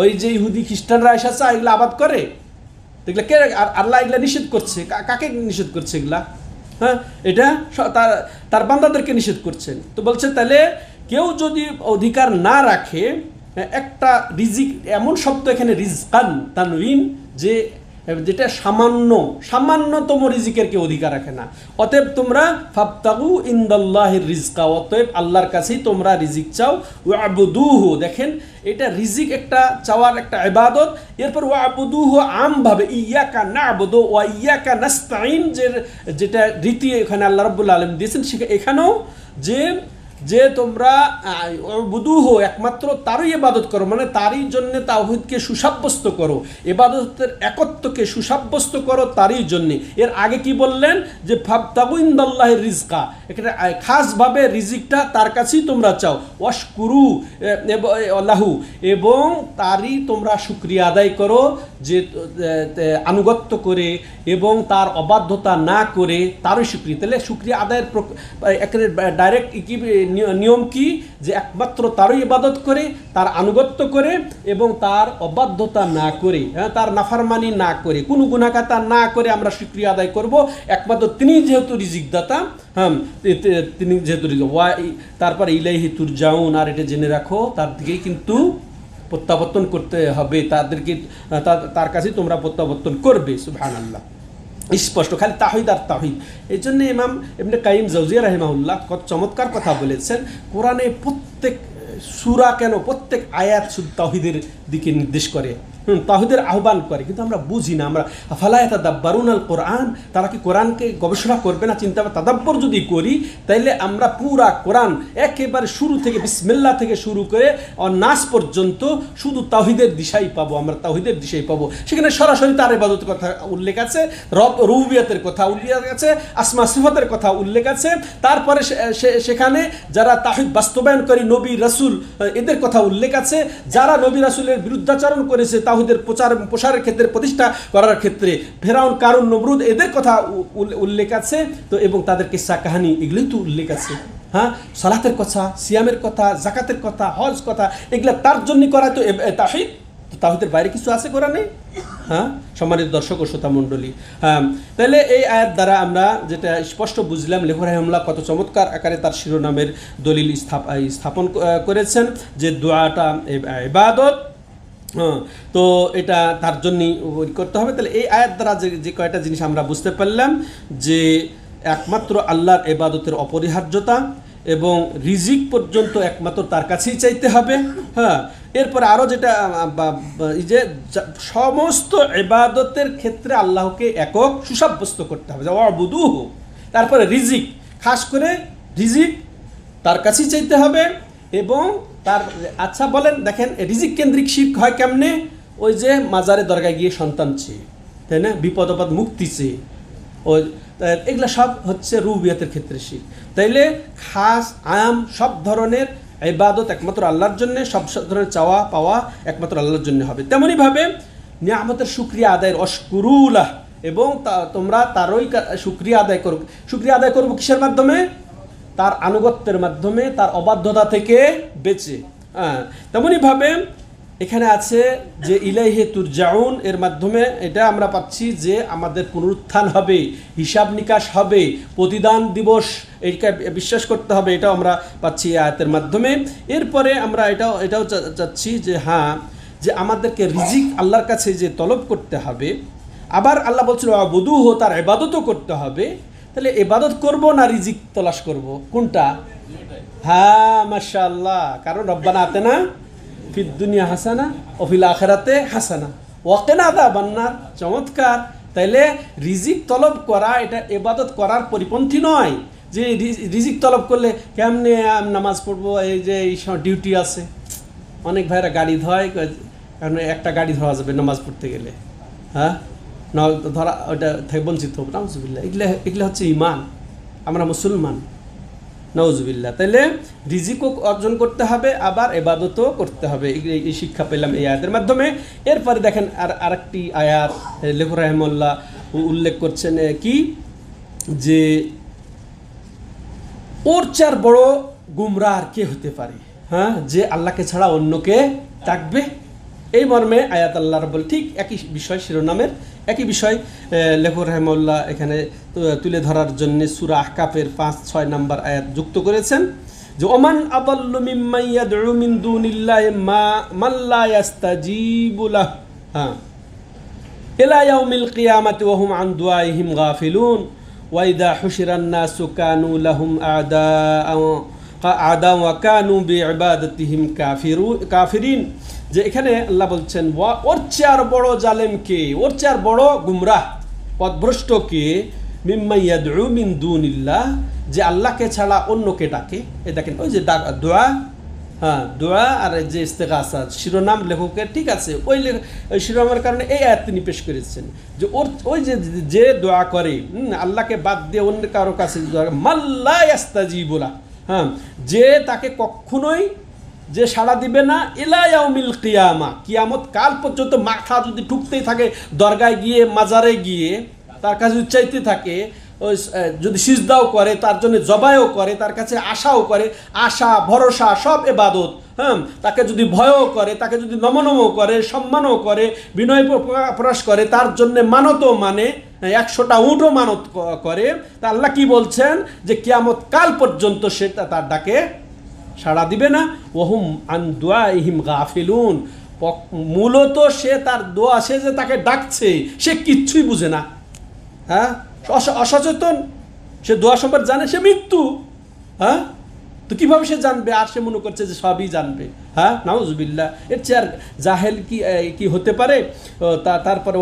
ওই যে ইহুদি খ্রিস্টানরা এসা চায়, এগুলো আবাদ করে। এগুলা কে? আল্লাহ এগুলা নিষেধ করছে। কাকে নিষেধ করছে এগুলা? হ্যাঁ, এটা তার বান্দাদেরকে নিষেধ করছেন। তো বলছে তাহলে কেউ যদি অধিকার না রাখে, একটা রিজিক, এমন শব্দ এখানে রিজকান তানউইন, যেটা সামান্যতম রিজিকের কেউ অধিকার রাখে না। অতএব তোমরা ফাবতাগু ইনদাল্লাহির রিজকা, অতএব আল্লাহর কাছেই তোমরা রিজিক চাও। ওয়াবুদুহু, দেখেন এটা রিজিক একটা চাওয়ার একটা ইবাদত। এরপর ওয়াবুদুহু আমভাবে ইয়্যাকা না'বুদু ওয়া ইয়্যাকা নাস্তাঈন, যেটা রীতি এখানে আল্লাহ রাব্বুল আলামিন দিয়েছেন, এখানেও যে তোমরা বুদুহ একমাত্র তারই ইবাদত করো, মানে তারই জন্য তাওহীদকে সুসাব্যস্ত করো, ইবাদতের একত্বকে সুসাব্যস্ত করো তারই জন্য। এর আগে কি বললেন? যে ফাবতাগু ইনদাল্লাহির রিজকা, এখানে খাসভাবে রিজিকটা তার কাছেই তোমরা চাও। ওয়াশকুরু লাহু, এবং তারই তোমরা শুকরিয়া আদায় করো, যে আনুগত্য করে এবং তার অবাধ্যতা না করে তারই শুকরিয়া। তাহলে শুকরিয়া আদায়ের একেবারে ডাইরেক্ট নিয়ম কি? যে একমাত্র তারই ইবাদত করে, তার আনুগত্য করে এবং তার অবাধ্যতা না করে, তার নাফরমানি না করে, কোনো গুনাহগাতা না করে আমরা শুকরিয়া আদায় করব। একমাত্র তিনি যেহেতু রিজিকদাতা, তিনি যেহেতু রিজিক, তারপরে ইলাইহি তুরজাউন, আর এটা জেনে রাখো তার দিকেই কিন্তু প্রত্যাবর্তন করতে হবে, তার কাছেই তোমরা প্রত্যাবর্তন করবে। সুবহানাল্লাহ, স্পষ্ট, খালি তাওহীদ আর তাওহীদ। এই জন্য ইমাম ইবনে কাইয়িম জাওজিয়া রাহিমাহুল্লাহ কত চমৎকার কথা বলেছেন, কোরআনে প্রত্যেক সূরা কেন প্রত্যেক আয়াত শুধু তাওহীদের দিকে নির্দেশ করে, তাওহীদের আহ্বান করে, কিন্তু আমরা বুঝি না। আমরা আফালা ইয়াতাদাব্বারুনাল কোরআন, তারা কি কোরআনকে গবেষণা করবে না, চিন্তা বা তাদাব্বর যদি করি, তাইলে আমরা পুরা কোরআন একেবারে শুরু থেকে বিসমিল্লাহ থেকে শুরু করে নাস পর্যন্ত শুধু তাওহীদের দিশাই পাবো, আমরা তাওহীদের দিশাই পাবো। সেখানে সরাসরি তার ইবাদতের কথা উল্লেখ আছে, রুবুবিয়তের কথা উল্লেখ আছে, আসমা সিফাতের কথা উল্লেখ আছে, তারপরে সেখানে যারা তাওহীদ বাস্তবায়ন করে নবী রাসূল এদের কথা উল্লেখ আছে, যারা নবী রাসূলের বিরুদ্ধাচরণ করেছে তাওহীদের প্রসারের ক্ষেত্রে, প্রতিষ্ঠা করার ক্ষেত্রে, ফেরাউন কারুন নমরুদ এদের কথা উল্লেখ আছে। তো এবং তাদের কিসসা কাহিনী এগুলোই তো উল্লেখ আছে। হ্যাঁ, সালাতের কথা, সিয়ামের কথা, যাকাতের কথা, হজ কথা, এগুলা তার জন্য করা তো তাওহীদ। তাওহীদের বাইরে কিছু আছে কোরআনে? হ্যাঁ, সম্মানিত দর্শক ও শ্রোতা মণ্ডলী, হ্যাঁ, তাহলে এই আয়াত দ্বারা আমরা যেটা স্পষ্ট বুঝলাম, লেখক রাহিমাহুল্লাহ কত চমৎকার আকারে তার শিরোনামের দলিল স্থাপন করেছেন, যে দোয়াটা ইবাদত, তো এটা তার জন্যই করতে হবে। তাহলে এই আয়াত দ্বারা যে কয়টা জিনিস আমরা বুঝতে পারলাম, যে একমাত্র আল্লাহর ইবাদতের অপরিহার্যতা, এবং রিজিক পর্যন্ত একমাত্র তার কাছেই চাইতে হবে। হ্যাঁ, এরপরে আরও যেটা এই যে সমস্ত ইবাদতের ক্ষেত্রে আল্লাহকে একক সুসাব্যস্ত করতে হবে, ওয়াবুদুহু। তারপরে রিজিক, খাস করে রিজিক তার কাছেই চাইতে হবে। এবং তার আচ্ছা বলেন, দেখেন রিজিক কেন্দ্রিক শিরক হয় কেমনে? ওই যে মাজারে দরগায় গিয়ে সন্তান চেয়ে, তাই না, বিপদ আপদ মুক্তি চেয়ে, ওই এগুলো সব হচ্ছে রুবিয়াতের ক্ষেত্রে শিরক। তাইলে খাস আম সব ধরনের ইবাদত একমাত্র আল্লাহর জন্য, সব ধরনের চাওয়া পাওয়া একমাত্র আল্লাহর জন্য হবে। তেমনইভাবে নিয়ামতের শুকরিয়া আদায়ের অশকুরুলাহ, এবং তোমরা তারই শুকরিয়া আদায় করো। শুকরিয়া আদায় করবো কিসের মাধ্যমে? তার আনুগত্যের মাধ্যমে, তার অবাধ্যতা থেকে বেঁচে। হ্যাঁ, তেমনইভাবে এখানে আছে যে ইলাইহি তুরজাউন, এর মাধ্যমে এটা আমরা পাচ্ছি যে আমাদের পুনরুত্থান হবে, হিসাব নিকাশ হবে, প্রতিদান দিবস এইটা বিশ্বাস করতে হবে, এটাও আমরা পাচ্ছি আয়াতের মাধ্যমে। এরপরে আমরা এটাও চাচ্ছি যে হ্যাঁ, যে আমাদেরকে রিজিক আল্লাহর কাছে যে তলব করতে হবে। আবার আল্লাহ বলছিল আবুদুহু, তার ইবাদতও করতে হবে। তাহলে ইবাদত করব না রিজিক তলাশ করব, কোনটা? হ্যাঁ, মাশাআল্লাহ। কারণ রব্বানা আতিনা ফিদ দুনিয়া হাসানা ও ফিল আখিরাতে হাসানা ওয়া কিনা আযাবান নার। চমৎকার। তাইলে রিজিক তলব করা এটা ইবাদত করার পরিপন্থী নয়, যে রিজিক তলব করলে কেমনে নামাজ পড়বো, এই যে এই সময় ডিউটি আছে। অনেক ভাইরা গাড়ি ধয়, কারণ একটা গাড়ি ধরা যাবে নামাজ পড়তে গেলে, হ্যাঁ, ধরা ওটা থেকে বঞ্চিত হবো। নাউজুবিল্লাহ। এগুলো হচ্ছে ইমান, আমরা মুসলমান। নাউজুবিল্লাহ। তাইলে রিজিকও অর্জন করতে হবে, আবার ইবাদতও করতে হবে। এই শিক্ষা পেলাম এই আয়াতের মাধ্যমে। এরপরে দেখেন আরেকটি আয়াত লেখক রাহিমাহুল্লাহ উল্লেখ করছেন কি, যে ওর চার বড় গুমরাহ আর কে হতে পারে, হ্যাঁ, যে আল্লাহকে ছাড়া অন্যকে ডাকবে। এই মর্মে আয়াত আল্লাহ রাব্বুল, ঠিক একই বিষয়, শিরোনামের একই বিষয় লেখক রাহিমাহুল্লাহ এখানে তুলে ধরার জন্য সূরা আহকাফের 5-6 নম্বর আয়াত যুক্ত করেছেন, যে ওমান আদাল্লু মিম্মান ইয়াদউ মিন দুনিল্লাহি মান লা ইস্তাজিবু লাহু ইলা ইয়াউমিল কিয়ামাতি ওয়া হুম আন দুআইহিম গাফিলুন ওয়া ইযা হুশিরান নাসু কানু লাহুম আ'দা ওয়া কানু বিইবাদাতিহিম কাফিরিন। যে এখানে আল্লাহ বলছেন ওর চেয়ে আর বড় জালেম কে, ওর চেয়ে আর বড় গুমরাহ পথভ্রষ্ট কে, মিম্মান ইয়াদউ মিন দুনিল্লাহ, যে আল্লাহকে ছাড়া অন্যকে ডাকে। এই দেখেন ওই যে দোয়া, হ্যাঁ, দোয়া আর যে ইস্তেগাসা শিরোনাম লেখকের, ঠিক আছে, ওই শিরোনামের কারণে এই আয়াত তিনি পেশ করেছেন, যে ওই যে দোয়া করে আল্লাহকে বাদ দিয়ে অন্য কারো কাছে, মাল্লা ইস্তাজিবু লাহু, হ্যাঁ, যে তাকে কখনোই যে সাড়া দিবে না, ইলা ইয়াউমিল কিয়ামা, কিয়ামত কাল পর্যন্ত মাথা যদি ঠুকতেই থাকে, দরগায় গিয়ে মাজারে গিয়ে তার কাছে উচ্চাইতে থাকে, ওই যদি সিজদাও করে, তার জন্য জবাইও করে, তার কাছে আশাও করে, আশা ভরসা সব ইবাদত, হ্যাঁ, তাকে যদি ভয়ও করে, তাকে যদি নমনমও করে, সম্মানও করে, বিনয় প্রকাশ করে, তার জন্য মানতও মানে, 100টা উটও মানত করে, তা আল্লাহ কি বলছেন, যে কিয়ামত কাল পর্যন্ত সে তার ডাকে সাড়া দিবে না। ওহুম আন দুআইহিম গাফিলুন, মূলত সে তার দোয়া, সে যে তাকে ডাকছে সে কিচ্ছুই বুঝে না, হ্যাঁ, অসচেতন, সে দোয়া সম্পর্কে জানে সে মৃত্যু, হ্যাঁ, তো কিভাবে সে জানবে? আর সে মনে করছে যে সবই জানবে, হ্যাঁ, নাউজুবিল্লাহ। এর চেয়ে আর জাহেল কি হতে পারে? তারপরে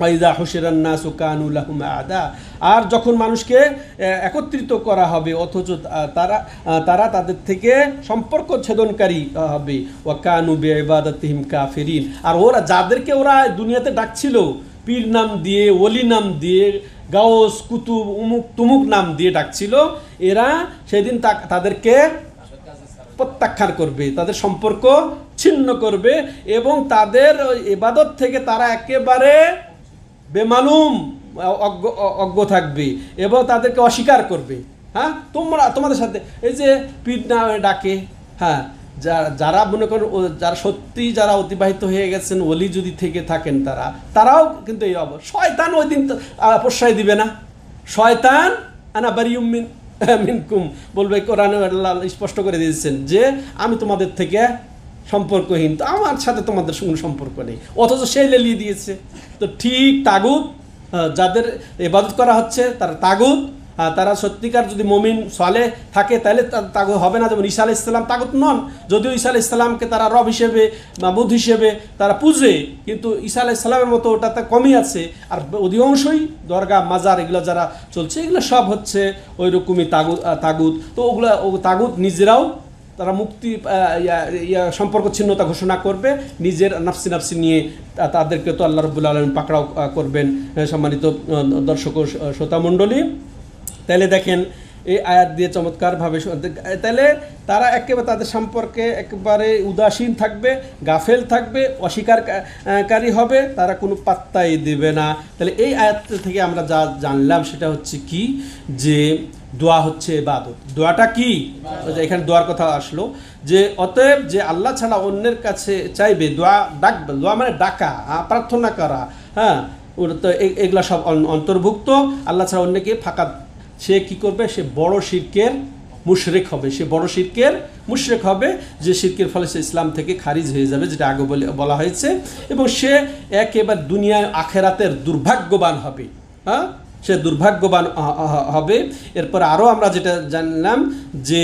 ওয়াইদা হুশিরান নাসু কানু লাহুম আ'দা, আর যখন মানুষকে একত্রিত করা হবে অথচ তারা তাদের থেকে সম্পর্ক ছেদনকারী হবে, ওয়া কানু বিইবাদাতিহিম কাফিরিন, আর ওরা যাদেরকে ওরা দুনিয়াতে ডাকছিল পীর নাম দিয়ে, ওলি নাম দিয়ে, গাউস কুতুব উমুক তুমুক নাম দিয়ে ডাকছিল, এরা সেদিন তাদেরকে প্রত্যাখ্যান করবে, তাদের সম্পর্ক ছিন্ন করবে, এবং তাদের ইবাদত থেকে তারা একেবারে বেমালুম অজ্ঞ থাকবে এবং তাদেরকে অস্বীকার করবে। হ্যাঁ, তোমাদের সাথে এই যে পীর নামে ডাকে, হ্যাঁ, যারা মনে করেন যারা সত্যিই যারা অতিবাহিত হয়ে গেছেন, ওলি যদি থেকে থাকেন, তারাও কিন্তু এই শয়তান ওই দিন প্রশ্রয় দিবে না। শয়তান আনা বারিউম মিনকুম বলবে, কোরআনে আল্লাহ স্পষ্ট করে দিয়েছেন যে আমি তোমাদের থেকে সম্পর্কহীন, তো আমার সাথে তোমাদের কোনো সম্পর্ক নেই, অথচ সেই লেলিয়ে দিয়েছে। তো ঠিক তাগুত, যাদের ইবাদত করা হচ্ছে তারা তাগুত, তারা সত্যিকার যদি মুমিন সালেহ থাকে তাহলে তাগুত হবে না। যেমন ঈসা আলাইহিস সালাম তাগুত নন, যদিও ঈসা আলাইহিস সালামকে তারা রব হিসেবে মাবুদ হিসেবে তারা পূজে, কিন্তু ঈসা আলাইহিস সালামের মতো ওটাতে কমই আছে। আর অধিকাংশই দরগা মাজার এগুলো যারা চলছে এগুলো সব হচ্ছে ওই রকমই তাগুত। তো ওগুলো তাগুত নিজেরাও তারা মুক্তি সম্পর্ক ছিন্নতা ঘোষণা করবে, নিজের নাফসি নিয়ে তাদেরকে তো আল্লাহ রাব্বুল আলামিন পাকড়াও করবেন। সম্মানিত দর্শক ও শ্রোতা মণ্ডলী, তাহলে দেখেন এই আয়াত দিয়ে চমৎকারভাবে, তাহলে তারা একেবারে তাদের সম্পর্কে একেবারে উদাসীন থাকবে, গাফেল থাকবে, অস্বীকারী হবে, তারা কোনো পাত্তাই দেবে না। তাহলে এই আয়াত থেকে আমরা যা জানলাম সেটা হচ্ছে কি, যে দোয়া হচ্ছে ইবাদত। দোয়াটা কি, এখানে দোয়ার কথা আসলো, যে অতএব যে আল্লাহ ছাড়া অন্যের কাছে চাইবে, ডাকবে, দোয়া মানে ডাকা, প্রার্থনা করা, হ্যাঁ, তো এগুলা সব অন্তর্ভুক্ত। আল্লাহ ছাড়া অন্যকে ফাঁকা, সে কি করবে, সে বড় শিরকের মুশরিক হবে, সে বড় শিরকের মুশরিক হবে, যে শিরকের ফলে সে ইসলাম থেকে খারিজ হয়ে যাবে, যেটা আগে বলা হয়েছে। এবং সে একেবারে দুনিয়ায় আখেরাতের দুর্ভাগ্যবান হবে, হ্যাঁ, সে দুর্ভাগ্যবান হবে। এরপর আরও আমরা যেটা জানলাম যে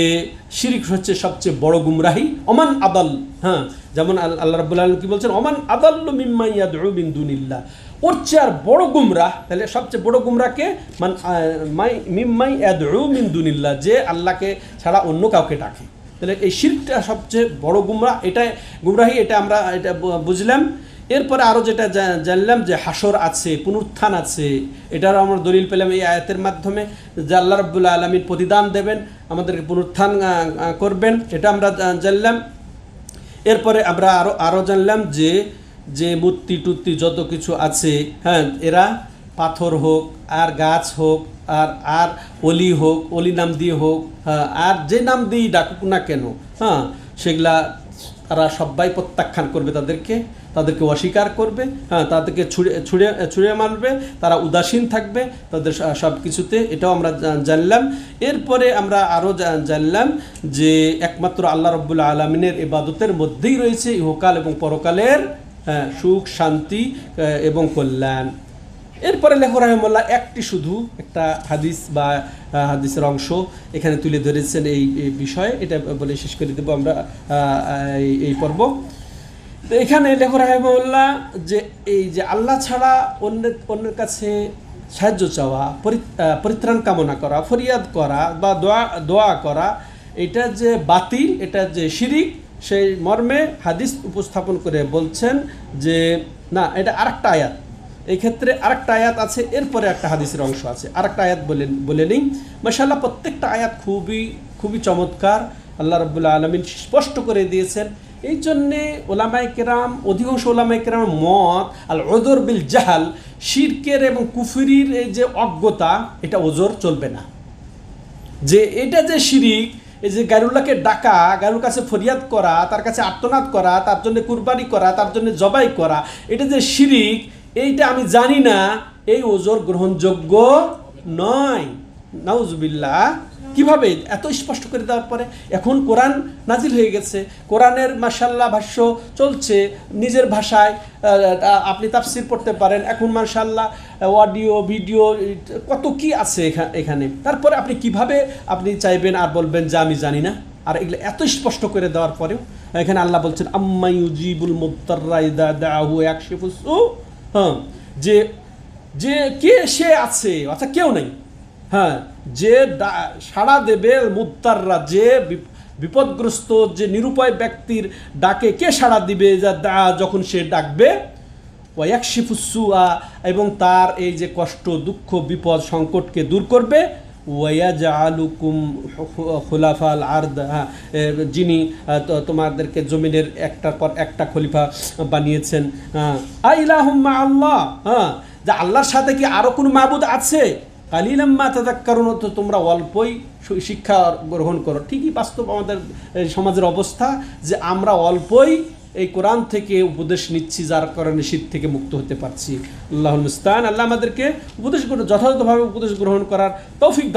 শিরিক হচ্ছে সবচেয়ে বড় গুমরাহি, অমান আদাল, হ্যাঁ, যেমন আল্লাহ রাব্বুল আলামিন কি বলছেন, অমান আদাল্লু মিম্মান ইয়াদউ মিন দুনিল্লাহ, ওর চেয়ে আর বড় গুমরাহ। তাহলে সবচেয়ে বড় গুমরাহকে মিম্মান ইয়াদউ মিন দুনিল্লাহ, যে আল্লাহকে ছাড়া অন্য কাউকে ডাকে। তাহলে এই শিরকটা সবচেয়ে বড় গুমরাহি, এটা আমরা এটা বুঝলাম। এরপরে আরও যেটা জানলাম যে হাসর আছে, পুনরুত্থান আছে, এটারও আমরা দলিল পেলাম এই আয়াতের মাধ্যমে, যে আল্লাহ রাব্বুল আলামিন প্রতিদান দেবেন, আমাদেরকে পুনরুত্থান করবেন, এটা আমরা জানলাম। এরপরে আমরা আরও জানলাম যে মূর্তি টুর্তি যত কিছু আছে, হ্যাঁ, এরা পাথর হোক আর গাছ হোক আর অলি হোক, অলি নাম দিয়ে হোক, হ্যাঁ, আর যে নাম দিয়েই ডাকুক না কেন, হ্যাঁ, সেগুলা তারা সবাই প্রত্যাখ্যান করবে, তাদেরকে অস্বীকার করবে, হ্যাঁ, তাদেরকে ছুঁড়ে মারবে, তারা উদাসীন থাকবে তাদের সব কিছুতে, এটাও আমরা জানলাম। এরপরে আমরা আরও জানলাম যে একমাত্র আল্লাহ রাব্বুল আলামিনের ইবাদতের মধ্যেই রয়েছে ইহকাল এবং পরকালের সুখ, শান্তি এবং কল্যাণ। এরপরে লেখক রাহিমাহুল্লাহ একটা হাদিস বা হাদিসের অংশ এখানে তুলে ধরেছেন এই বিষয়ে, এটা বলে শেষ করে দেবো আমরা এই পর্ব। তো এখানে লেখক রাহিমাহুল্লাহ যে এই যে আল্লাহ ছাড়া অন্যের কাছে সাহায্য চাওয়া, পরিত্রাণ কামনা করা, ফরিয়াদ করা বা দোয়া করা, এটা যে বাতিল, এটা যে শিরিক, সেই মর্মে হাদিস উপস্থাপন করে বলছেন যে না, এটা আরেকটা আয়াত, এই ক্ষেত্রে আরেকটা আয়াত আছে, এরপরে একটা হাদিসের অংশ আছে, আরেকটা আয়াত বলে নিই। মাশাআল্লাহ, প্রত্যেকটা আয়াত খুবই চমৎকার, আল্লাহ রাব্বুল আলামিন স্পষ্ট করে দিয়েছেন। এই জন্যে ওলামায়ে কেরাম, অধিকাংশ ওলামায়ে কেরাম মত আল উযর বিল জাহাল, শিরকের এবং কুফরির এই যে অজ্ঞতা, এটা ওজর চলবে না, যে এটা যে শিরিক, এই যে গায়রুল্লাহকে ডাকা, গায়রুর কাছে ফরিয়াদ করা, তার কাছে আর্তনাদ করা, তার জন্য কুরবানি করা, তার জন্য জবাই করা, এটা যে শিরিক, এইটা আমি জানি না, এই ওজর গ্রহণযোগ্য নয়। নাউজুবিল্লাহ। কিভাবে এত স্পষ্ট করে দেওয়ার পরে এখন কোরআন নাজিল হয়ে গেছে, কোরআনের মাশাআল্লাহ ভাষ্য চলছে নিজের ভাষায়, আপনি তাফসির পড়তে পারেন, এখন মাশাআল্লাহ অডিও ভিডিও কত কি আছে এখানে, তারপরে আপনি কিভাবে আপনি চাইবেন আর বলবেন যে আমি জানি না? আর এগুলো এত স্পষ্ট করে দেওয়ার পরেও এখানে আল্লাহ বলছেন আম্মা ইউজিবুল মুত্তাররা ইযা দাআহু ইয়াকশিফুস সু, হ্যাঁ, যে কে সে আছে, আচ্ছা কেউ নেই, হ্যাঁ, যে সাড়া দেবে মুত্তাররা, যে বিপদগ্রস্ত, যে নিরুপায় ব্যক্তির ডাকে কে সাড়া দিবে, যখন সে ডাকবে, ওয়াকশিফুস সুআ, এবং তার এই যে কষ্ট, দুঃখ, বিপদ, সংকটকে দূর করবে, ওয়ায়াজআলুকুম খুলাফাল আরদ, যিনি তোমাদেরকে জমিনের একটার পর একটা খলিফা বানিয়েছেন। আইলাহুম মা আল্লাহ, হ্যাঁ, যে আল্লাহর সাথে কি আরো কোনো মাবুদ আছে? কালিলাম মা তাযাক্কারুন, তো তোমরা অল্পই শিক্ষা গ্রহণ করো। ঠিকই বাস্তব আমাদের সমাজের অবস্থা, যে আমরা অল্পই এই কোরআন থেকে উপদেশ নিচ্ছি, যার কারণে শীত থেকে মুক্ত হতে পারছি। আল্লাহুল মুস্তাআন। আল্লাহ আমাদেরকে যথাযথভাবে উপদেশ গ্রহণ করার তৌফিক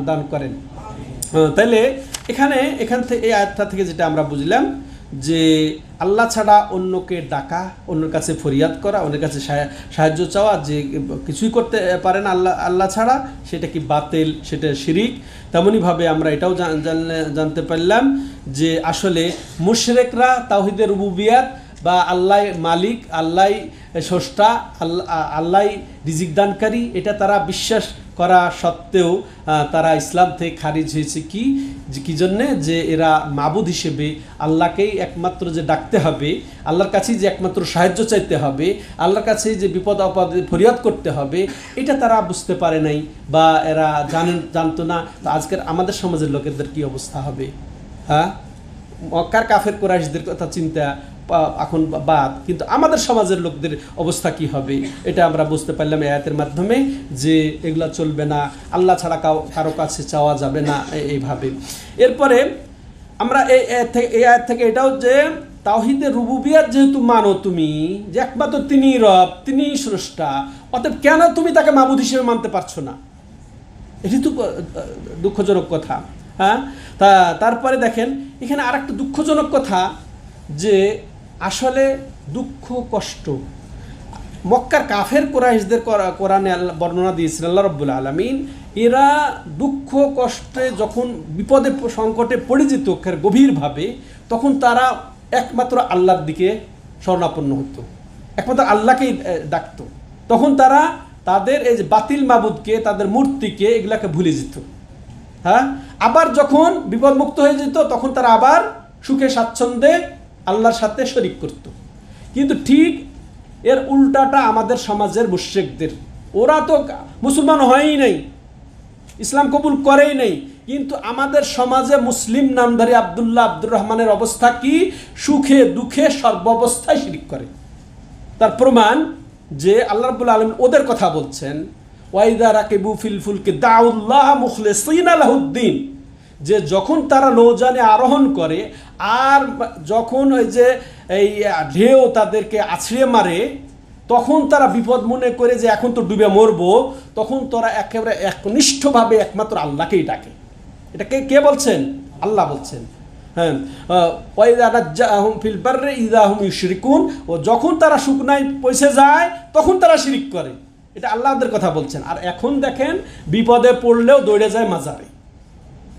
দান করেন। তাইলে এখান থেকে এই আয়াতটা থেকে যেটা আমরা বুঝলাম যে আল্লাহ ছাড়া অন্যকে ডাকা, অন্যের কাছে ফরিয়াদ করা, অন্যের কাছে সাহায্য চাওয়া, যে কিছুই করতে পারে না আল্লাহ ছাড়া, সেটা কি বাতিল, সেটা শিরিক। তেমনইভাবে আমরা এটাও জানতে পারলাম যে আসলে মুশরিকরা তাওহীদের রুবুবিয়াত বা আল্লাহ মালিক, আল্লাহ স্রষ্টা, আল্লাহ রিজিক দানকারী, এটা তারা বিশ্বাস করা সত্ত্বেও তারা ইসলাম থেকে খারিজ হয়েছে। কি জন্যে? যে এরা মাবুদ হিসেবে আল্লাহকেই একমাত্র যে ডাকতে হবে, আল্লাহর কাছেই যে একমাত্র সাহায্য চাইতে হবে, আল্লাহর কাছেই যে বিপদ আপদে ফরিয়াদ করতে হবে, এটা তারা বুঝতে পারে নাই বা এরা জানতো না। তো আজকের আমাদের সমাজের লোকেদের কি অবস্থা হবে? হ্যাঁ, মক্কার কাফের কুরাইশদের কথা চিন্তা এখন বাদ, কিন্তু আমাদের সমাজের লোকদের অবস্থা কি হবে এটা আমরা বুঝতে পারলাম এই আয়াতের মাধ্যমে, যে এগুলা চলবে না, আল্লাহ ছাড়া কারো কাছে চাওয়া যাবে না এইভাবে। এরপরে আমরা এই আয়াত থেকে এটাও যে তাওহীদের রুবুবিয়াত যেহেতু মানো তুমি, যে একমাত্র তিনি রব, তিনি স্রষ্টা, অতএব কেন তুমি তাকে মাবুদ হিসেবে মানতে পারছো না? এটি তো দুঃখজনক কথা। হ্যাঁ, তারপরে দেখেন এখানে আর একটা দুঃখজনক কথা, যে আসলে দুঃখ কষ্ট মক্কার কাফের কুরাইশদের কোরআনে বর্ণনা দিয়েছেন আল্লাহ রাব্বুল আলামিন। এরা দুঃখ কষ্টে যখন বিপদে সংকটে পড়ে যেত গভীরভাবে, তখন তারা একমাত্র আল্লাহর দিকে শরণাপন্ন হতো, একমাত্র আল্লাহকেই ডাকতো। তখন তারা তাদের এই যে বাতিল মাবুদকে, তাদের মূর্তিকে, এগুলাকে ভুলে যেত। হ্যাঁ, আবার যখন বিপদমুক্ত হয়ে যেত, তখন তারা আবার সুখে স্বাচ্ছন্দ্যে আল্লাহর সাথে শরিক করত। কিন্তু ঠিক এর উল্টাটা আমাদের সমাজের মুশরিকদের। ওরা তো মুসলমান হয়ই নাই, ইসলাম কবুল করেই নাই, কিন্তু আমাদের সমাজে মুসলিম নামধারী আব্দুল্লাহ, আব্দুর রহমানের অবস্থা কি? সুখে দুঃখে সর্বাবস্থায় শিরিক করে। তার প্রমাণ যে আল্লাহ রাব্বুল আলামিন ওদের কথা বলছেন, ওয়াইদা রাকিবু ফিল ফুলকি দাউল্লাহ মুখলিসিনা লাহুদ্দিন, যে যখন তারা নৌযানে আরোহণ করে আর যখন ওই যে এই ঢেউ তাদেরকে আছড়ে মারে, তখন তারা বিপদ মনে করে যে এখন তো ডুবে মরবো, তখন তারা একেবারে একনিষ্ঠভাবে একমাত্র আল্লাহকেই ডাকে। এটা কে বলছেন? আল্লাহ বলছেন। হ্যাঁ, ওয়াইদা নাজ্জাহুম ফিল বাররি ইযা হুম ইউশরিকুন, ও যখন তারা শুকনায় পৌঁছে যায় তখন তারা শিরিক করে। এটা আল্লাহদের কথা বলছেন। আর এখন দেখেন বিপদে পড়লেও দৌড়ে যায় মাজারে।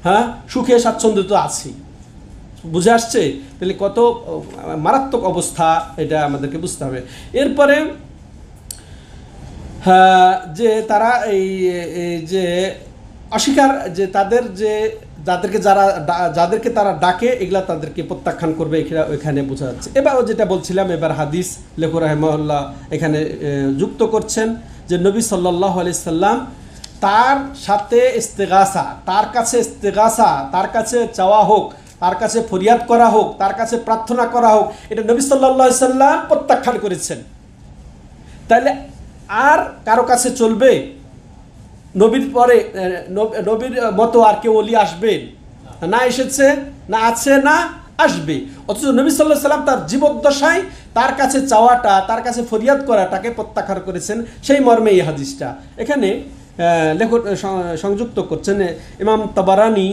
হ্যাঁ, সুখে স্বাচ্ছন্দ্য তো আছেই। বুঝে আসছে? তাহলে কত মারাত্মক অবস্থা, এটা আমাদেরকে বুঝতে হবে। এরপরে যে তারা এই যে অস্বীকার, যে তাদের যে যাদেরকে তারা ডাকে, এগুলা তাদেরকে প্রত্যাখ্যান করবে, এখানে বোঝা যাচ্ছে। এবার যেটা বলছিলাম, এবার হাদিস লেখক রাহিমাহুল্লাহ এখানে যুক্ত করছেন যে নবী সাল্লাল্লাহু আলাইহি সাল্লাম তার সাথে ইস্তেগাসা, তার কাছে চাওয়া হোক, তার কাছে ফরিয়াদ করা হোক, তার কাছে প্রার্থনা করা হোক, এটা নবী সাল্লাল্লাহু আলাইহি সাল্লাম প্রত্যাখ্যান করেছেন। তাহলে আর কারো কাছে চলবে? নবীর পরে নবীর মতো আর কেউ ওলি আসবে না? এসেছে না, আছে না, আসবে। অথচ নবী সাল্লাল্লাহু আলাইহি সাল্লাম তার জীবদ্দশায় তার কাছে চাওয়াটা, তার কাছে ফরিয়াদ করাটাকে প্রত্যাখ্যান করেছেন। সেই মর্মে এই হাদিসটা এখানে লেখক সংযুক্ত করছেন। ইমাম তাবারানি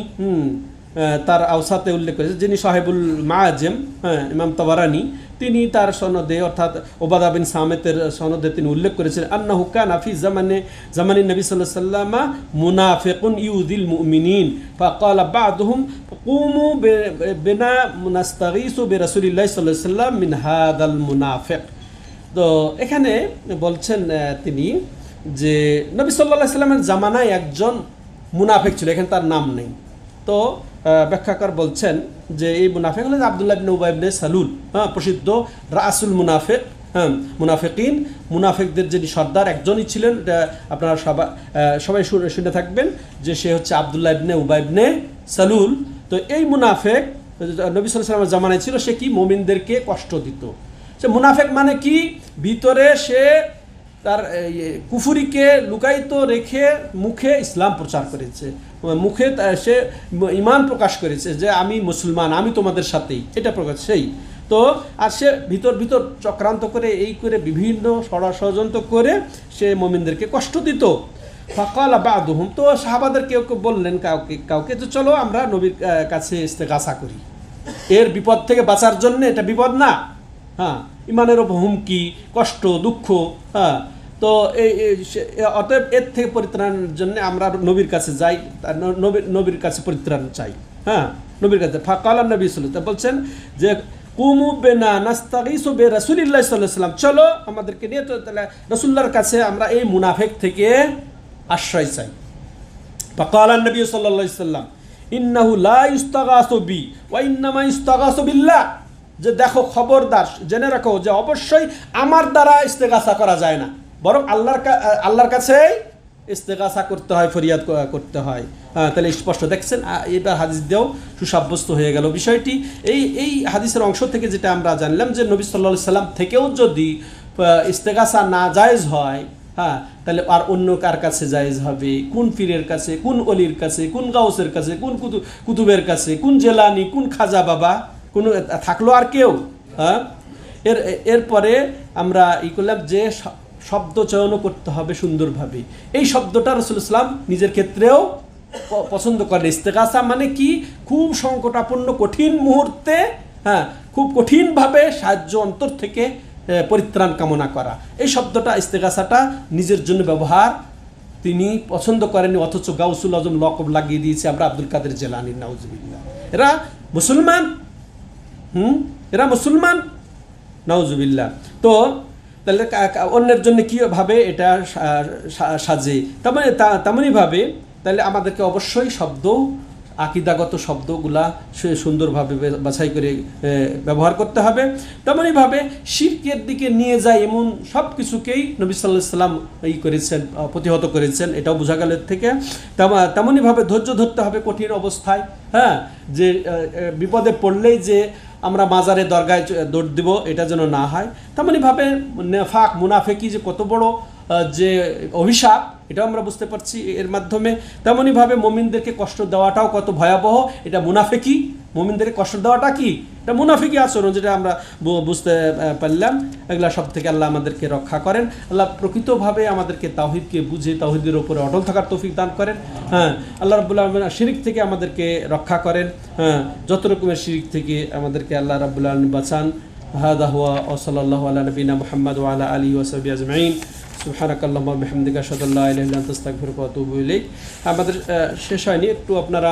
তার আওসাতে উল্লেখ করেছে, যিনি সাহেবুল মাআজেম, ইমাম তাবারানি, তিনি তার সনদে অর্থাৎ ওবাদা বিন সামেতের সনদে তিনি উল্লেখ করেছেন আন্নাহু কানা ফি জামানি নবী সাল্লাল্লাহু আলাইহি ওয়াসাল্লাম মুনাফিকুন ইউযিল মুমিনিন ফাকালা বা'দুহুম কুমু বিনা মুনাস্তাগীসু বিরাসূলিল্লাহি সাল্লাল্লাহু আলাইহি ওয়াসাল্লাম মিন হাদাল মুনাফিক। তো এখানে বলছেন তিনি যে নবী সাল্লাল্লাহু আলাইহি ওয়াসাল্লামের জামানায় একজন মুনাফিক ছিল, এখানে তার নাম নেই। তো ব্যাখ্যাকার বলছেন যে এই মুনাফিক হলেন আব্দুল্লাহ ইবনে উবাই ইবনে সালুল, প্রসিদ্ধ রাসুল মুনাফিক, মুনাফিকিন, মুনাফিকদের যিনি সর্দার একজনই ছিলেন। এটা আপনারা সবাই শুনে থাকবেন যে সে হচ্ছে আব্দুল্লাহ ইবনে উবাই ইবনে সালুল। তো এই মুনাফিক নবী সাল্লাল্লাহু আলাইহি ওয়াসাল্লামের জামানায় ছিল। সে কি? মুমিনদেরকে কষ্ট দিত। সে মুনাফিক মানে কি? ভিতরে সে তার কুফুরিকে লুকায়িত রেখে মুখে ইসলাম প্রচার করেছে, মুখে সে ঈমান প্রকাশ করেছে যে আমি মুসলমান, আমি তোমাদের সাথেই, এটা প্রকাশ সেই। তো আর সে ভিতর চক্রান্ত করে এই করে বিভিন্ন ষড়যন্ত্র করে সে মুমিনদেরকে কষ্ট দিত। ফাকালা বা'দুহুম, তো সাহাবাদের কেউ কেউ বললেন কাউকে যে চলো আমরা নবীর কাছে ইস্তেগাসা করি, এর বিপদ থেকে বাঁচার জন্য এটা বিপদ না, হ্যাঁ, ইমানের ওপর হুমকি, কষ্ট, দুঃখ, হ্যাঁ। তো অতএব এর থেকে পরিত্রাণের জন্য আমরা নবীর কাছে যাই, নবীর কাছে পরিত্রাণ চাই, হ্যাঁ, নবীর কাছে। ফাকাল নবী সাল্লাল্লাহু আলাইহি ওয়াসাল্লাম বলছেন যে কুমু বিনা নাস্তাগীসু বিরাসূলিল্লাহি সাল্লাল্লাহু আলাইহি ওয়াসাল্লাম, চলো আমাদেরকে নিয়ে তো তাহলে রাসূলুল্লাহর কাছে আমরা এই মুনাফিক থেকে আশ্রয় চাই। ফাকাল নবী সাল্লাল্লাহু আলাইহি ওয়াসাল্লাম ইন্নাহু লা ইস্তাগাসু বি ওয়া ইন্নামা ইস্তাগাসু বিল্লাহ, যে দেখো, খবরদার জেনে রাখো যে অবশ্যই আমার দ্বারা ইস্তেগাসা করা যায় না, বরং আল্লাহর কাছেই ইস্তেগাসা করতে হয়, ফরিয়াদ করতে হয়। তাহলে স্পষ্ট দেখছেন, এবার হাদিস দিয়েও সুসাব্যস্ত হয়ে গেল বিষয়টি। এই হাদিসের অংশ থেকে যেটা আমরা জানলাম যে নবী সাল্লাল্লাহু আলাইহি সাল্লাম থেকেও যদি ইস্তেগাসা না জায়েজ হয়, হ্যাঁ, তাহলে আর অন্য কার কাছে জায়েজ হবে? কোন পীরের কাছে, কোন অলির কাছে, কোন গাউসের কাছে, কোন কুতুবের কাছে, কোন জেলানি, কোন খাজা বাবা, কোন থাকলো আর কেউ? হ্যাঁ, এরপরে আমরা করলাম যে শব্দ চয়নও করতে হবে সুন্দরভাবে। এই শব্দটা রাসূলুল্লাহ সাল্লাল্লাহু আলাইহি ওয়াসাল্লাম নিজের ক্ষেত্রেও পছন্দ করেন। ইস্তেগাসা মানে কি? খুব সংকটাপন্ন কঠিন মুহূর্তে, হ্যাঁ, খুব কঠিনভাবে সাহায্য অন্তর থেকে পরিত্রাণ কামনা করা, এই শব্দটা ইস্তেগাসাটা নিজের জন্য ব্যবহার তিনি পছন্দ করেননি, অথচ গাউসুল আজম লকব লাগিয়ে দিয়েছে আমরা আব্দুল কাদের জিলানী, নাউজুবিল্লাহ। এরা মুসলমান, এরা মুসলমান, নাউজুবিল্লাহ। তো তাহলে অন্যের জন্য কীভাবে এটা সাজে, তেমনইভাবে তাহলে আমাদেরকে অবশ্যই শব্দ, আকিদাগত শব্দগুলা সুন্দরভাবে বাছাই করে ব্যবহার করতে হবে। তেমনইভাবে শিরকের দিকে নিয়ে যায় এমন সব কিছুকেই নবী সাল্লাল্লাহু আলাইহি ওয়াসাল্লাম করেছেন, প্রতিহত করেছেন, এটাও বোঝা গেল থেকে। তেমনইভাবে ধৈর্য ধরতে হবে কঠিন অবস্থায়, হ্যাঁ, যে বিপদে পড়লেই যে আমরা মাজারে দরগায় দৌড় দিব, এটা যেন না হয়। তেমনইভাবে নেফাক, মুনাফিকি যে কত বড় যে অভিশাপ, এটাও আমরা বুঝতে পারছি এর মাধ্যমে। তেমনইভাবে মুমিনদেরকে কষ্ট দেওয়াটাও কত ভয়াবহ, এটা মুনাফিকি। মুমিনদেরকে কষ্ট দেওয়াটা কি? এটা মুনাফিকি আচরণ, যেটা আমরা বুঝতে পারলাম। এগুলা সব থেকে আল্লাহ আমাদেরকে রক্ষা করেন। আল্লাহ প্রকৃতভাবে আমাদেরকে তাওহীদকে বুঝে তাওহীদের উপরে অটল থাকার তৌফিক দান করেন। হ্যাঁ, আল্লাহ রাব্বুল আলামিন শিরক থেকে আমাদেরকে রক্ষা করেন। হ্যাঁ, যত রকমের শিরক থেকে আমাদেরকে আল্লাহ রাব্বুল আলামিন বাঁচান। হাদা হুয়া ওয়া সাল্লাল্লাহু আলা নবিনা মুহাম্মদ ওয়া আলা আলিহি ওয়া সাহবিহি আজমাইন। সুবহানাকাল্লাহুম্মা ওয়া বিহামদিকা আশহাদু আল্লা ইলাহা ইল্লা আনতা আস্তাগফিরুকা ওয়া আতুবু ইলাইক। আমাদের শেষ হয়নি, একটু আপনারা